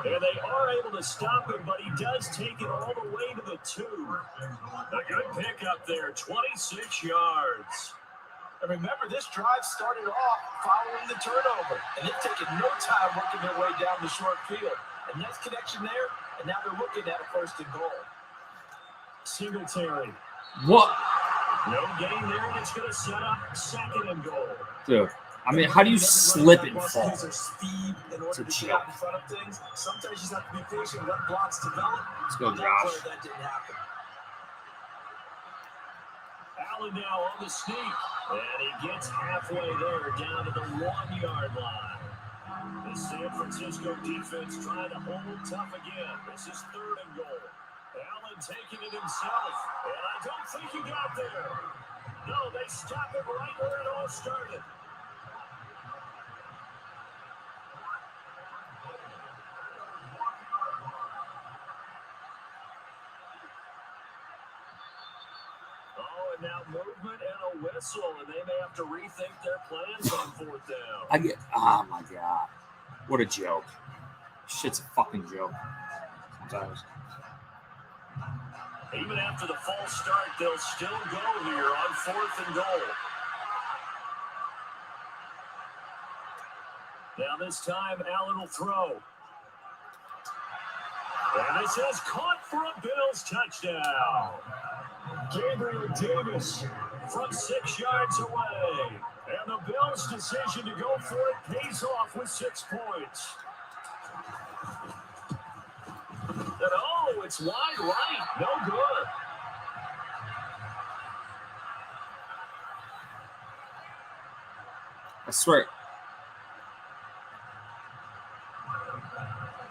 And they are able to stop him, but he does take it all the way to the 2. A good pickup there, 26 yards. And remember, this drive started off following the turnover, and they've taken no time working their way down the short field. A nice connection there, and now they're looking at a 1st and goal. Singletary. What? No gain there, and it's going to set up 2nd and goal. Dude, I mean, how do you slip and fall? Use their speed in order It's to a get out in front of things. Sometimes you just have to be patient, let blocks develop. Let's go, That Josh. play, that didn't happen. Allen now on the sneak, and he gets halfway there, down to the 1-yard line. The San Francisco defense trying to hold tough again. This is 3rd and goal. Allen taking it himself, and I don't think he got there. No, they stop him right where it all started. Oh, and now movement and a whistle, and they may have to rethink their plans on 4th down. Oh my God. What a joke. Shit's a fucking joke. Sometimes. Even after the false start, they'll still go here on 4th and goal. Now this time, Allen will throw. And this is caught for a Bills touchdown. Gabriel Davis from 6 yards away. And the Bills' decision to go for it pays off with 6 points. And oh, it's wide right. No good. I swear.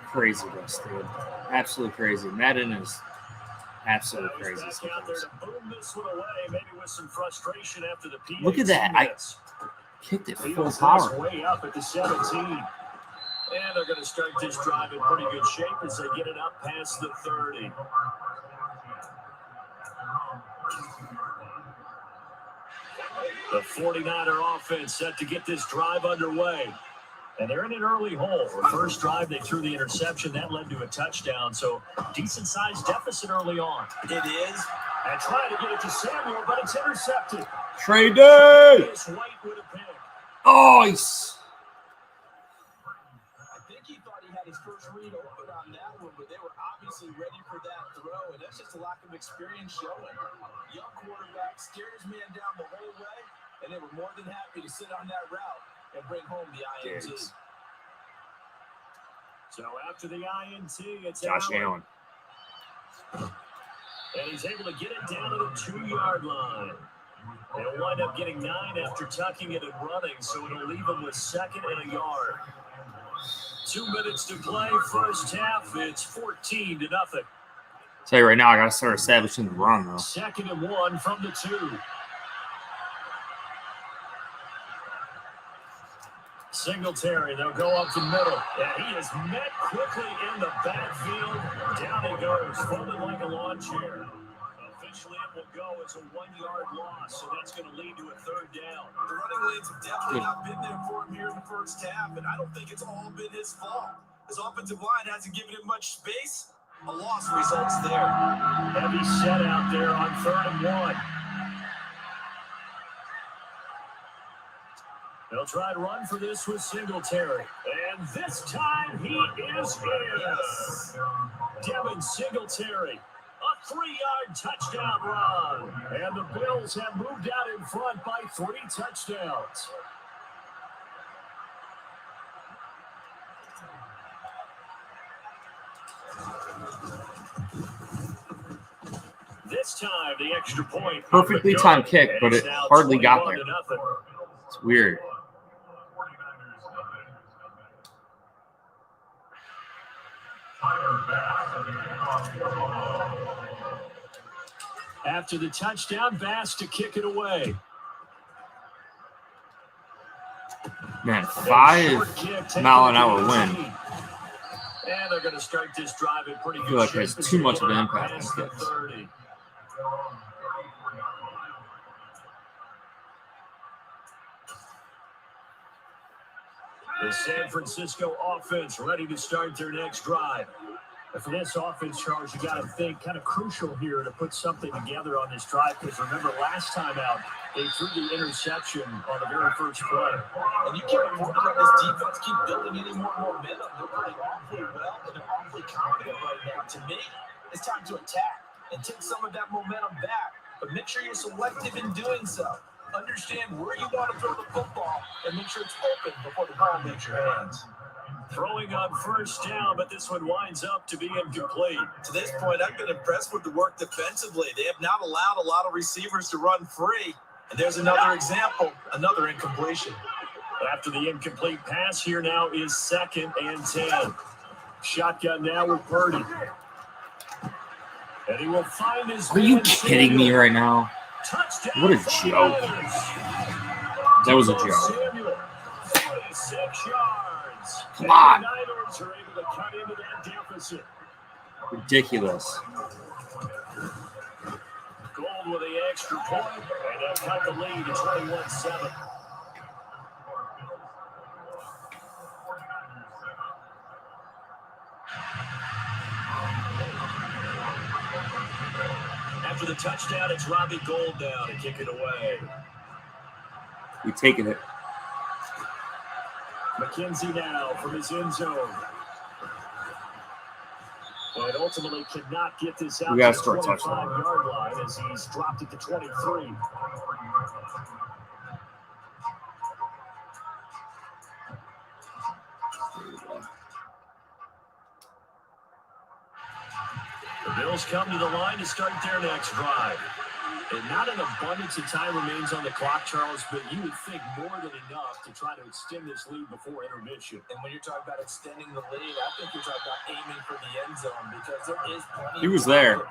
Craziness, dude. Absolutely crazy. Madden is absolutely crazy. Back out there to boom this one away, maybe with some frustration after the PAT. Look at that. I kicked it full Fields power. this way up at the 17. And they're going to start this drive in pretty good shape as they get it up past the 30. The 49er offense set to get this drive underway. And they're in an early hole. The first drive, they threw the interception. That led to a touchdown. So decent-sized deficit early on. It is. And trying to get it to Samuel, but it's intercepted. Trade White with a pick. Nice. I think he thought he had his first read open on that one, but they were obviously ready for that throw, and that's just a lack of experience showing. Young quarterback steers his man down the whole way, and they were more than happy to sit on that route and bring home the INT. So after the INT, it's Josh Allen. And he's able to get it down to the 2-yard line. They'll wind up getting 9 after tucking it and running, so it'll leave him with 2nd and a yard. 2 minutes to play, first half. It's 14-0. Tell you right now, I got to start establishing the run, though. 2nd and 1 from the 2. Singletary, they'll go up the middle. Yeah, he is met quickly in the backfield. Down he goes, folded like a lawn chair. Officially, it will go as a 1-yard loss, so that's going to lead to a 3rd down. The running lanes have definitely not been there for him here in the first half, and I don't think it's all been his fault. His offensive line hasn't given him much space, A loss results there. Heavy set out there on 3rd and 1. They'll try and run for this with Singletary. And this time he is in. Yes. Devin Singletary. A 3-yard touchdown run. And the Bills have moved out in front by 3 touchdowns. This time, the extra point. Perfectly timed kick, but it hardly got there. It's weird. After the touchdown, Bass to kick it away. Man, 5-mile-an-hour wind. And they're going to start this drive in pretty good. I feel like it has too much of an impact on kicks. The San Francisco offense ready to start their next drive. And for this offense, Charles, you got to think kind of crucial here to put something together on this drive, because remember last time out, they threw the interception on the very first play. And you can't afford to let this defense keep building any more momentum. They're playing awfully well, and they're awfully confident right now. To me, it's time to attack and take some of that momentum back. But make sure you're selective in doing so. Understand where you want to throw the football and make sure it's open before the ball leaves your hands. Throwing on 1st down, but this one winds up to be incomplete. To this point, I've been impressed with the work defensively. They have not allowed a lot of receivers to run free. And there's another example, another incompletion. After the incomplete pass, here now is 2nd and 10. Shotgun now with Purdy. And he will find his Are you kidding me right now? Touchdown. What a joke. That was a joke. Samuel, 46 yards. Come on. The Niners are able to cut into that deficit. Ridiculous. Gold with the extra point, and they'll cut the lead to 21-7. After the touchdown, it's Robbie Gould now to kick it away. We taking it. McKenzie now from his end zone. And ultimately cannot get this out to the 25-yard line as he's dropped it to 23. The Bills come to the line to start their next drive. And not an abundance of time remains on the clock, Charles, but you would think more than enough to try to extend this lead before intermission. And when you're talking about extending the lead, I think you're talking about aiming for the end zone, because there is plenty. He was there.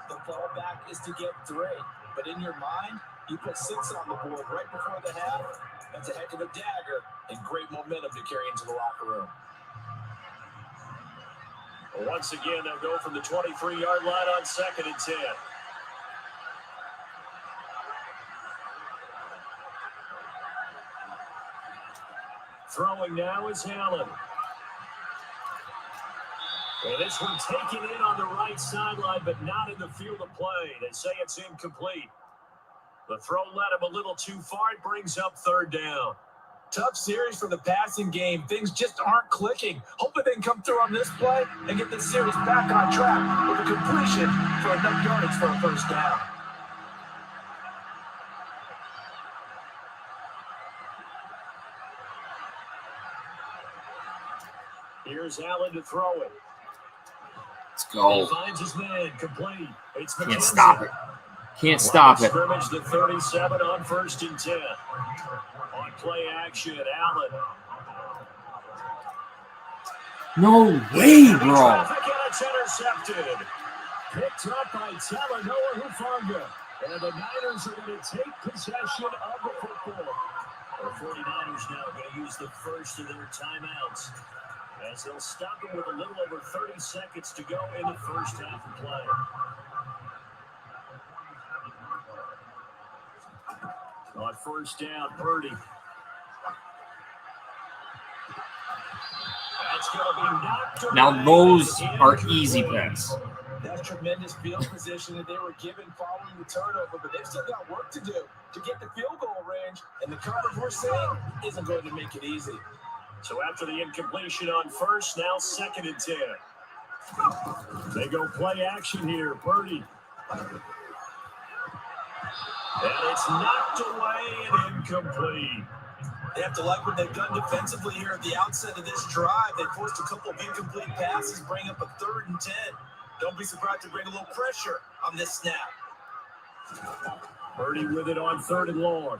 The fallback is to get 3. But in your mind, you put 6 on the board right before the half. That's a heck of a dagger and great momentum to carry into the locker room. Once again, they'll go from the 23-yard line on 2nd and 10. Throwing now is Allen. And this one taken in on the right sideline, but not in the field of play. They say it's incomplete. The throw led him a little too far. It brings up 3rd down. Tough series for the passing game. Things just aren't clicking. Hoping they can come through on this play and get this series back on track with a completion for enough yardage for a 1st down. Here's Allen to throw it. Let's go. He finds his man complete. It's Can't McKenzie. stop it. Can't stop it. Scrimmage the 37 on 1st and 10. On play action, Allen. No way, bro. Traffic, and it's intercepted. Picked up by Talanoa Hufanga. And the Niners are going to take possession of the football. The 49ers now going to use the first of their timeouts, as they'll stop it with a little over 30 seconds to go in the first half of play. On 1st down, Purdy. And Now those are easy picks. That's tremendous field position that they were given following the turnover, but they've still got work to do to get the field goal range, and the coverage we're seeing isn't going to make it easy. So after the incompletion on first, now 2nd and 10. They go play action here, Purdy. And it's knocked away and incomplete. They have to like what they've done defensively here at the outset of this drive. They forced a couple of incomplete passes, bring up a 3rd and 10. Don't be surprised to bring a little pressure on this snap. Purdy with it on 3rd and long.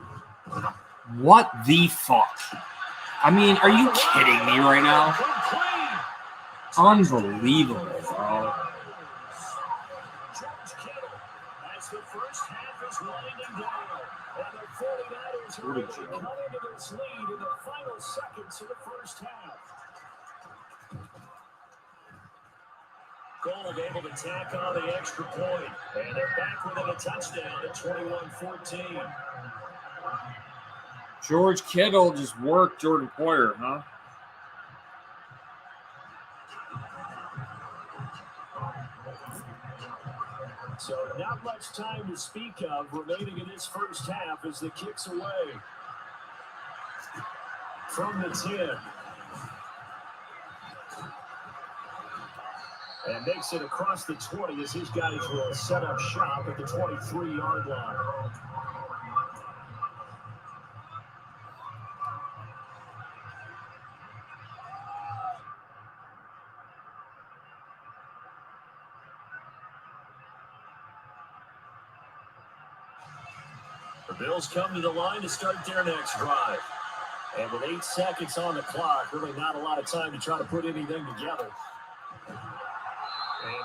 What the fuck? I mean, are you kidding me right now? Unbelievable, bro. As the first half is winding down, and the 49ers are able to come into this lead in the final seconds of the first half. Gold able to tack on the extra point, and they're back within a touchdown at 21-14. George Kittle just worked Jordan Poyer, huh? So not much time to speak of remaining in this first half as the kick's away from the 10. And makes it across the 20 as his guys will set up shop at the 23-yard line. The Bills come to the line to start their next drive. And with 8 seconds on the clock, really not a lot of time to try to put anything together. And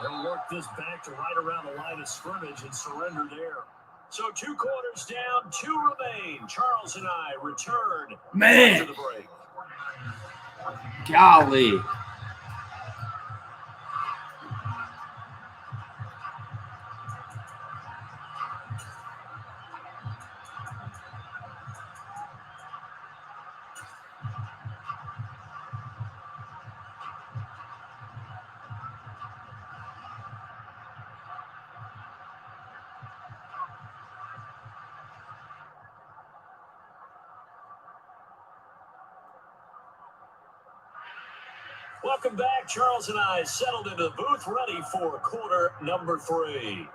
he'll work this back to right around the line of scrimmage and surrender there. So 2 quarters down, 2 remain. Charles and I return Man. to the break. Golly. Welcome back. Charles and I settled into the booth, ready for quarter number 3.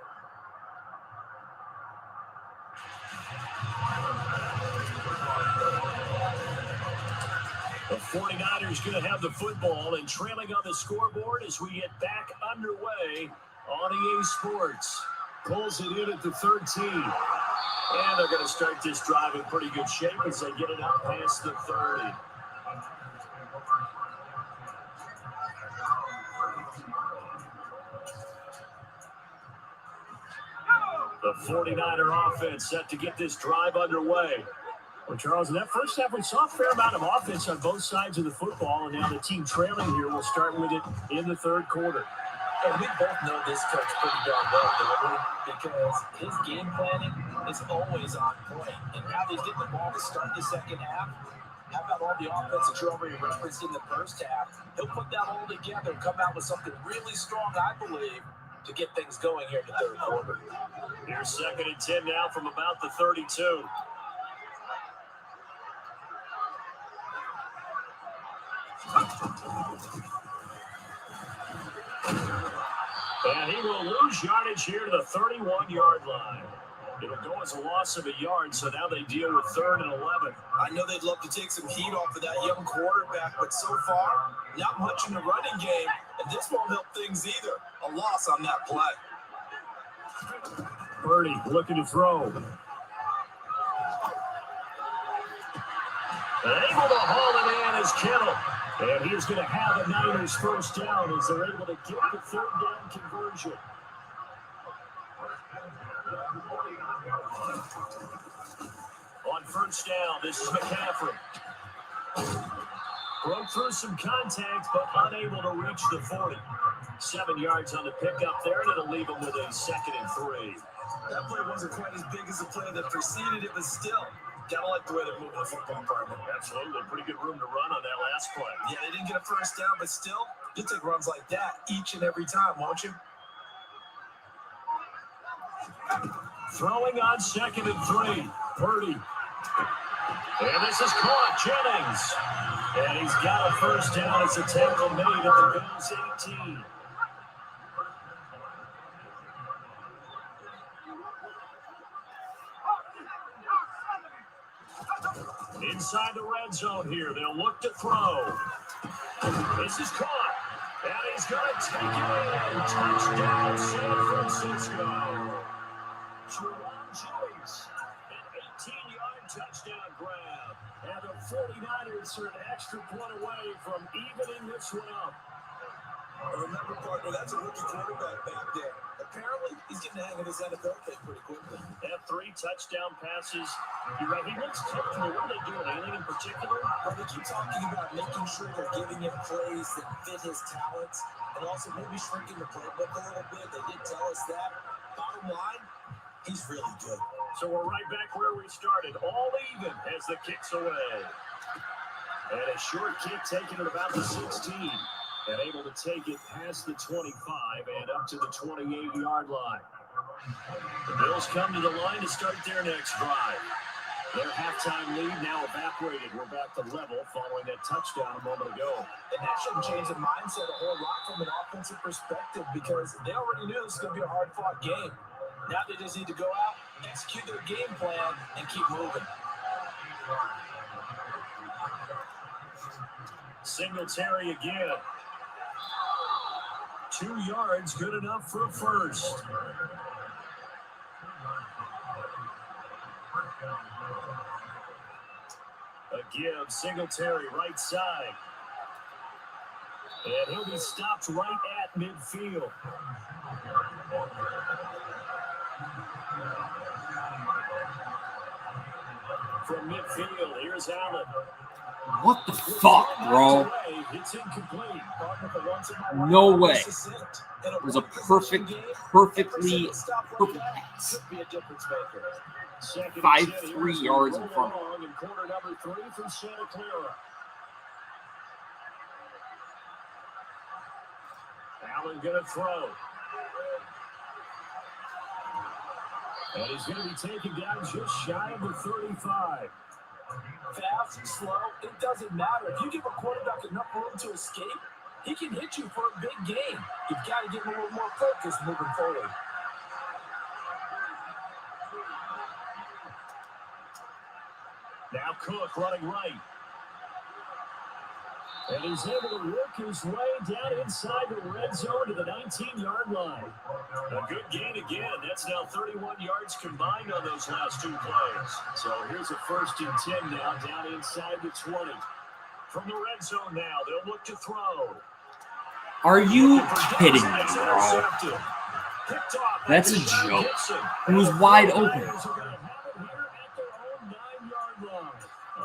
The 49ers going to have the football and trailing on the scoreboard as we get back underway on EA Sports. Pulls it in at the 13. And they're going to start this drive in pretty good shape as they get it up past the 30. The 49er offense set to get this drive underway. Well, Charles, in that first half, we saw a fair amount of offense on both sides of the football, and now the team trailing here will start with it in the 3rd quarter. And we both know this coach pretty darn well, don't we? Because his game planning is always on point. And now he's getting the ball to start the second half. How about all the offense that you already referenced in the first half? He'll put that all together and come out with something really strong, I believe, to get things going here in the 3rd quarter. Here's 2nd and 10 now from about the 32. And he will lose yardage here to the 31-yard line. It'll go as a loss of a yard, so now they deal with 3rd and 11. I know they'd love to take some heat off of that young quarterback, but so far, not much in the running game, and this won't help things either. A loss on that play. Purdy looking to throw. Able to haul it in is Kittle. And he's going to have a Niners first down as they're able to get the 3rd down conversion. On first down, this is McCaffrey. Broke through some contact, but unable to reach the 40. 7 yards on the pickup there, and it'll leave him with a 2nd and 3. That play wasn't quite as big as the play that preceded it, but still, Gotta like the way they're moving the football department. Absolutely. Pretty good room to run on that last play. Yeah, they didn't get a first down, but still, you'll take runs like that each and every time, won't you? Throwing on 2nd and 3. Purdy. And this is caught. Jennings. And he's got a first down. It's a tackle made at the Bills 18. Inside the red zone here. They'll look to throw. This is caught. And he's going to take it in. Touchdown, San Francisco. Jerome Jennings, an 18-yard touchdown grab. And the 49ers are an extra point away from evening this one up. Remember, partner, that's a rookie quarterback back there. Apparently, he's getting the hang of his NFL thing pretty quickly. They have 3 touchdown passes. You're right, he looks comfortable. What are they doing? Anything in particular? Well, they keep talking about making sure they're giving him plays that fit his talents and also maybe shrinking the playbook a little bit. They did tell us that. Bottom line, he's really good. So we're right back where we started. All even as the kick's away. And a short kick taken at about the 16. And able to take it past the 25 and up to the 28-yard line. The Bills come to the line to start their next drive. Their halftime lead now evaporated. We're back to level following that touchdown a moment ago. And that shouldn't change the mindset a whole lot from an offensive perspective because they already knew this was going to be a hard-fought game. Now they just need to go out, execute their game plan, and keep moving. Singletary again. 2 yards, good enough for a first. A give, Singletary, right side. And he'll be stopped right at midfield. From midfield, here's Allen. What the fuck, bro? It's incomplete. No way. It was a perfect pass. 5-3 yards in front of him. In quarter number 3 from Santa Clara. Allen gonna throw. And he's gonna be taken down just shy of the 35. Fast, slow, it doesn't matter. If you give a quarterback enough room to escape, he can hit you for a big game. You've got to get him a little more focused moving forward. Now Cook running right. And he's able to work his way down inside the red zone to the 19-yard line. A good gain again. That's now 31 yards combined on those last 2 plays. So here's a 1st and 10 now down inside the 20. From the red zone now, they'll look to throw. Are you kidding me, bro? That's a joke. It was wide open.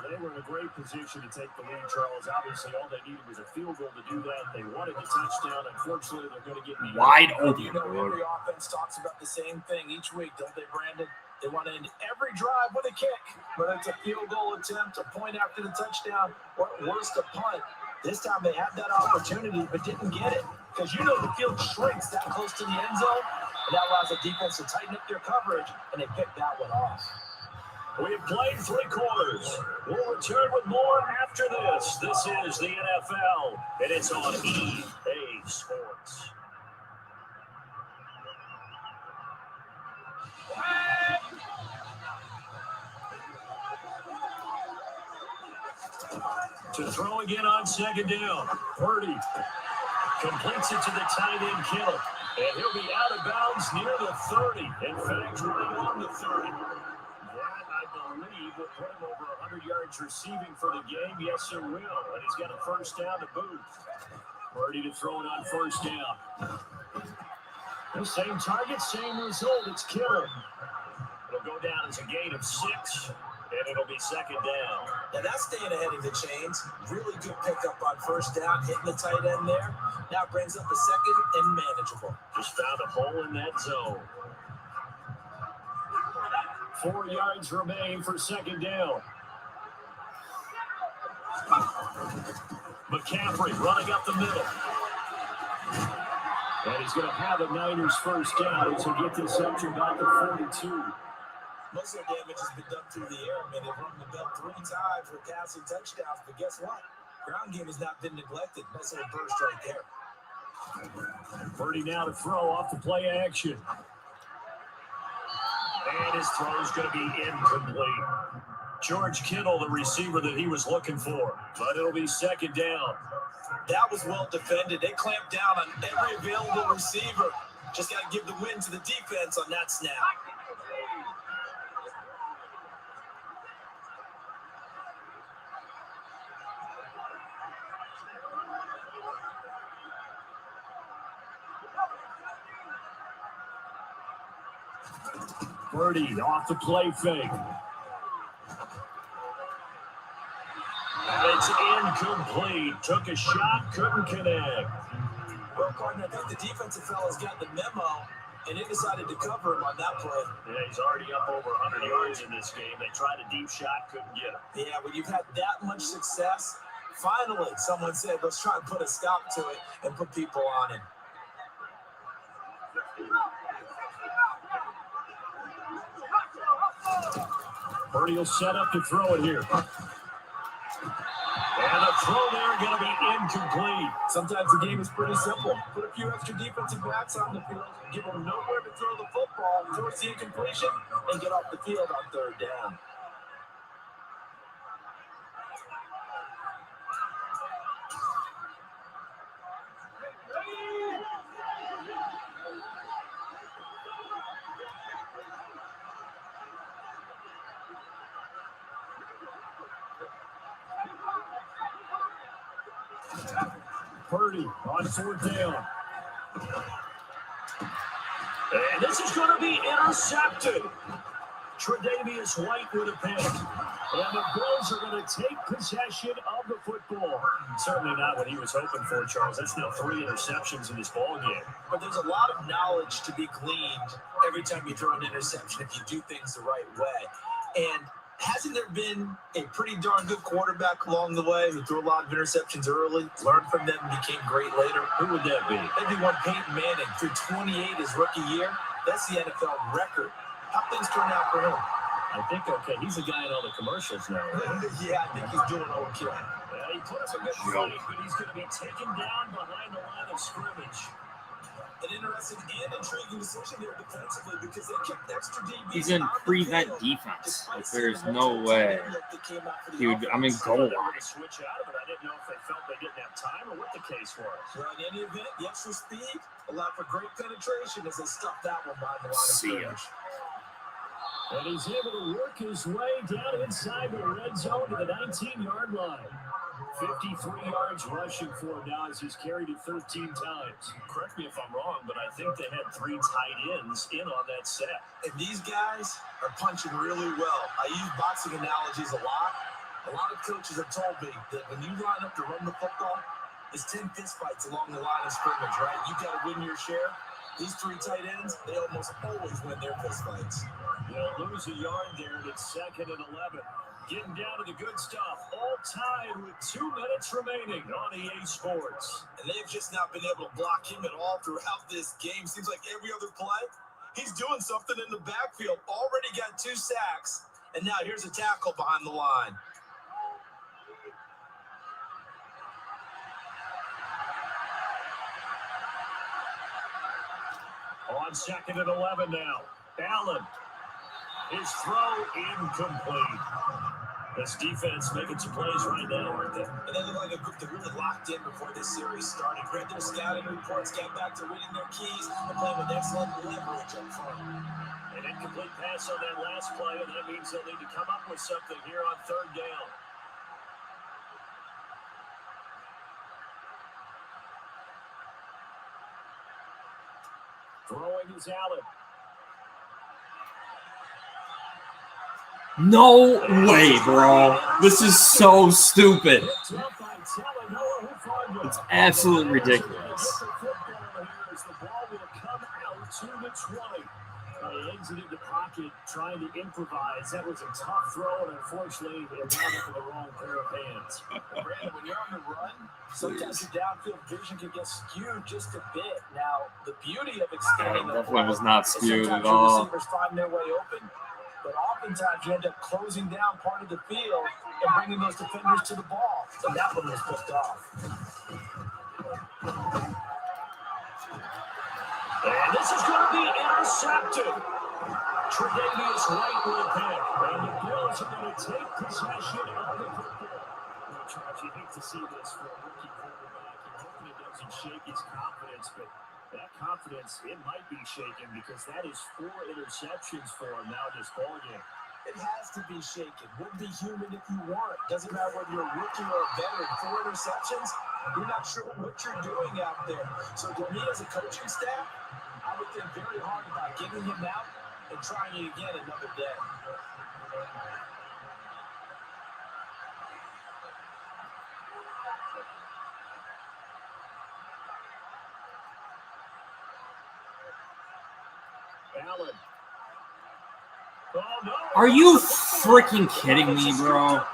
They were in a great position to take the lead, Charles. Obviously, all they needed was a field goal to do that. They wanted the touchdown. Unfortunately, they're going to get wide open. You know, every offense talks about the same thing each week, don't they, Brandon? They want to end every drive with a kick, whether it's a field goal attempt, a point after the touchdown, or worse, a punt. This time they had that opportunity but didn't get it because you know the field shrinks that close to the end zone, and that allows the defense to tighten up their coverage, and they picked that one off. We have played 3 quarters. We'll return with more after this. This is the NFL, and it's on EA Sports. To throw again on 2nd down. Purdy completes it to the tight end, Kittle. And he'll be out of bounds near the 30. In fact, right on the 30. I believe will put him over 100 yards receiving for the game. Yes, it will. And he's got a 1st down to boot. Purdy to throw it on 1st down. The same target, same result. It's Kittle. It'll go down as a gain of 6, and it'll be 2nd down. Now that's staying ahead of the chains. Really good pickup on 1st down, hitting the tight end there. Now brings up the 2nd and manageable. Just found a hole in that zone. 4 yards remain for second down. McCaffrey running up the middle. And he's going to have a Niners first down to get this up to about the 42. Most of the damage has been done through the air. I mean, they've run the bell 3 times for passing touchdowns, but guess what? Ground game has not been neglected. Nice little burst right there. Purdy now to throw off the play action. And his throw is going to be incomplete. George Kittle, the receiver that he was looking for, but it'll be second down. That was well defended. They clamped down on every available receiver. Just got to give the win to the defense on that snap. Purdy off the play fake. And it's incomplete. Took a shot, couldn't connect. Well, Gordon, I think the defensive fellas got the memo, and they decided to cover him on that play. Yeah, he's already up over 100 yards in this game. They tried a deep shot, couldn't get him. Yeah, when you've had that much success, finally someone said, let's try and put a stop to it and put people on it. Purdy will set up to throw it here. And a throw there going to be incomplete. Sometimes the game is pretty simple. Put a few extra defensive backs on the field, give them nowhere to throw the football, force the incompletion, and get off the field on third down. Purdy on fourth down. And this is going to be intercepted. Tre'Davious White with a pick. And the Bills are going to take possession of the football. Certainly not what he was hoping for, Charles. That's now 3 interceptions in this ball game. But there's a lot of knowledge to be gleaned every time you throw an interception if you do things the right way. And hasn't there been a pretty darn good quarterback along the way who threw a lot of interceptions early, learned from them, and became great later? Who would that be? That'd be one Peyton Manning. Threw 28 his rookie year. That's the NFL record. How things turn out for him? I think, okay, he's the guy in all the commercials now. Right? Yeah, I think he's doing okay. Yeah, he puts a good fight, but he's going to be taken down behind the line of scrimmage. An interesting and intriguing decision there defensively because they kept extra DBs. He's in prevent defense. Like, there's no way he would. I mean, goal line. Switch out of it. I didn't know if they felt they didn't have time or what the case was. Well, in any event, the extra speed allowed for great penetration as they stuffed that one behind the line of scrimmage. And he's able to work his way down inside the red zone to the 19-yard line. 53 yards rushing for him now as he's carried it 13 times. Correct me if I'm wrong, but I think they had 3 tight ends in on that set. And these guys are punching really well. I use boxing analogies a lot. A lot of coaches have told me that when you line up to run the football, it's 10 fistfights along the line of scrimmage, right? You got to win your share. These 3 tight ends, they almost always win their fistfights. They'll lose a yard there, and it's 2nd and 11. Getting down to the good stuff. All tied with 2 minutes remaining on EA Sports. And they've just not been able to block him at all throughout this game. Seems like every other play, he's doing something in the backfield. Already got 2 sacks, and now here's a tackle behind the line. On 2nd and 11 now. Allen. His throw incomplete. This defense making some plays right now, aren't they? And they look like a group that really locked in before this series started. Read their scouting reports, got back to reading their keys, and playing with excellent leverage up front. An incomplete pass on that last play, and that means they'll need to come up with something here on 3rd down. Throwing is Allen. No way, bro. This is so stupid. It's absolutely ridiculous. He exited the pocket trying to improvise. That was a tough throw, and unfortunately, it wound up with the wrong pair of hands. Brandon, when you're on the run, sometimes your downfield vision can get skewed just a bit. Now, the beauty of extending the definitely was not skewed at sometimes all. your receivers find their way open, but oftentimes you end up closing down part of the field and bringing those defenders to the ball. And that one was picked off. And this is going to be intercepted. Tre'Davious White with a pick. And the Bills are going to take possession of the football. Charles, you hate to see this for a rookie quarterback. And hopefully it doesn't shake his confidence, but that confidence, it might be shaken because that is 4 interceptions for him now in this ballgame. It has to be shaken. Wouldn't be human if you weren't. Doesn't matter whether you're a rookie or a veteran. 4 interceptions, you're not sure what you're doing out there. So to me as a coaching staff, I would think very hard about getting him out and trying it again another day. Allen. Oh, no. Are you freaking kidding me, bro?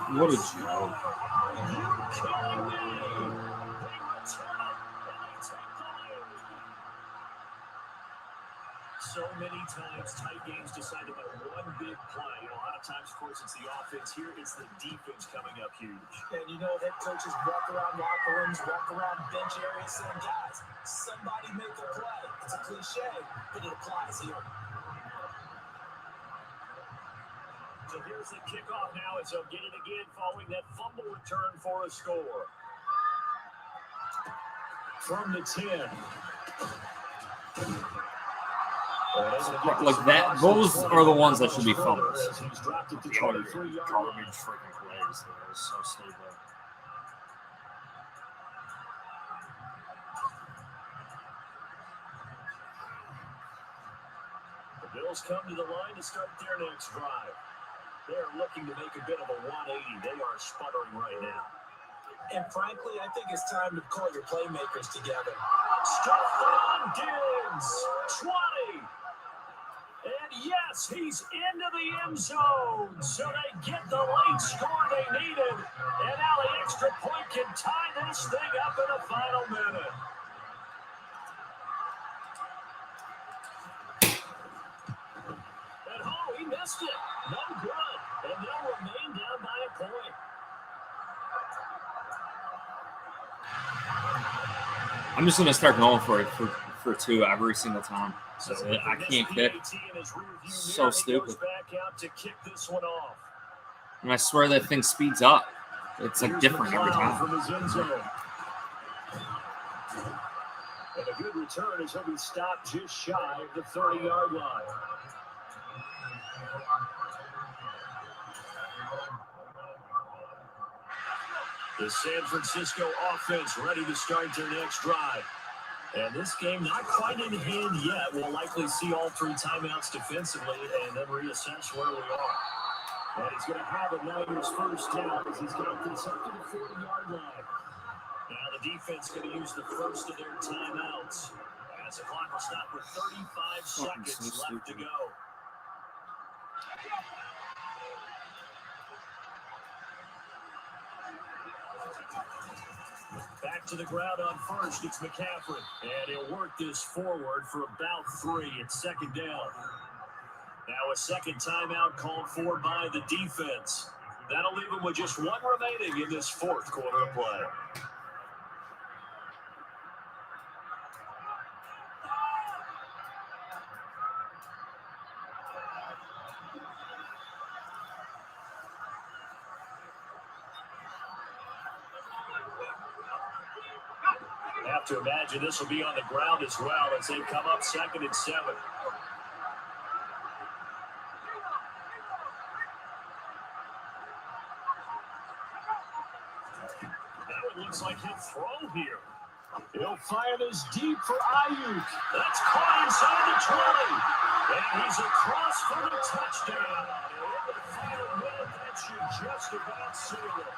What a joke. So many times, tight games decided by one big play. A lot of times, of course, it's the offense. Here, it's the defense coming up huge. And you know, head coaches walk around locker rooms, walk around bench areas saying, guys, somebody make a play. It's a cliche, but it applies here. So here's the kickoff now as they'll get it again following that fumble return for a score. From the 10. Like that, those are the ones that should be fumbles. Garbage freaking plays. They're so stupid. The Bills come to the line to start their next drive. They're looking to make a bit of a 180. They are sputtering right now. And frankly, I think it's time to call your playmakers together. Stephon Diggs, 20. And yes, he's into the end zone. So they get the late score they needed. And now the extra point can tie this thing up in the final minute. And oh, he missed it. No good. And they'll remain down by a point. I'm just going to start going for it for 2 every single time. So I can't kick. So stupid. And I swear that thing speeds up. It's like different every time. And a good return as he'll be stopped just shy of the 30-yard line. The San Francisco offense ready to start their next drive. And this game not quite in hand yet. We'll likely see all 3 timeouts defensively and then reassess where we are. And he's going to have it now his first down as he's got this up to the 40-yard line. Now the defense going to use the first of their timeouts as the clock will stop with 35 seconds left to go. Back to the ground on first, it's McCaffrey. And he'll work this forward for about 3. It's second down. Now a second timeout called for by the defense. That'll leave him with just 1 remaining in this 4th quarter of play. Have to imagine this will be on the ground as well as they come up 2nd and 7. Now it looks like he'll throw here. He'll fire this deep for Ayuk. That's caught inside the 20. And he's across for the touchdown. And in the final minute, that should just about seal it.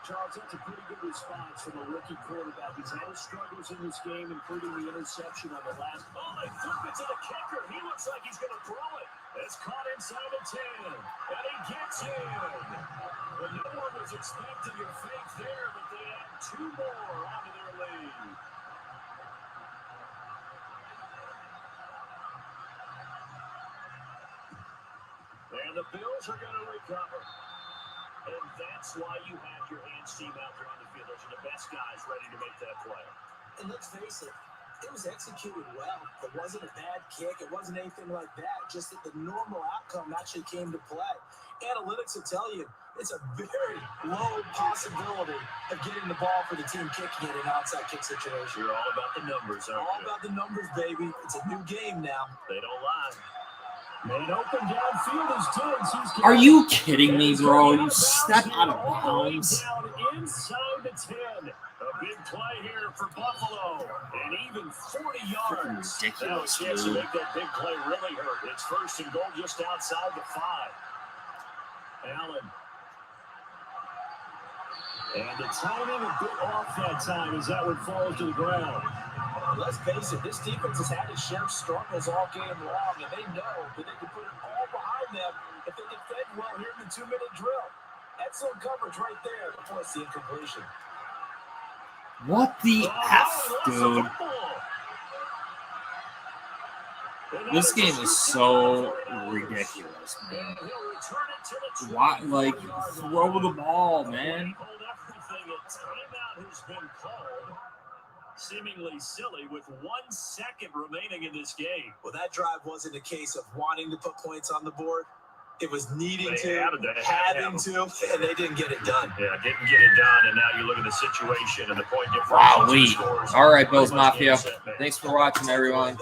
Charles, that's a pretty good response from a rookie quarterback. He's had his struggles in this game, including the interception on the last. Oh, they flip it to the kicker. He looks like he's going to throw it. It's caught inside the 10, and he gets in. Well, no one was expecting your fake there, but they add 2 more onto their lead. And the Bills are going to recover. And that's why you have your hands team out there on the field. Those are the best guys ready to make that play. And let's face it was executed well. It wasn't a bad kick. It wasn't anything like that. Just that the normal outcome actually came to play. Analytics will tell you it's a very low possibility of getting the ball for the team kicking it in an onside kick situation. You're all about the numbers, aren't you? All about the numbers, baby. It's a new game now. They don't lie. Man, open downfield is Diggs. Are you kidding me, bro? You step out of bounds. Down inside the 10. A big play here for Buffalo. And even 40 yards. Ridiculous, Now, dude. to make that big play really hurt. It's 1st and goal just outside the 5. Allen. And the timing a bit off that time as that one falls to the ground. Let's face it, this defense has had its share of struggles all game long, and they know that they can put it all behind them if they defend well here in the 2-minute drill. Excellent coverage right there before it's the incompletion. What the F, dude? This game is so ridiculous, man. Why, like, throw the ball, man. Timeout has been called. Seemingly silly with 1 second remaining in this game. Well, that drive wasn't a case of wanting to put points on the board. It was needing They to, having to, and they didn't get it done. Yeah, didn't get it done, and now you look at the situation and the point difference. Wow, all right, Bills Mafia. Thanks for watching, everyone.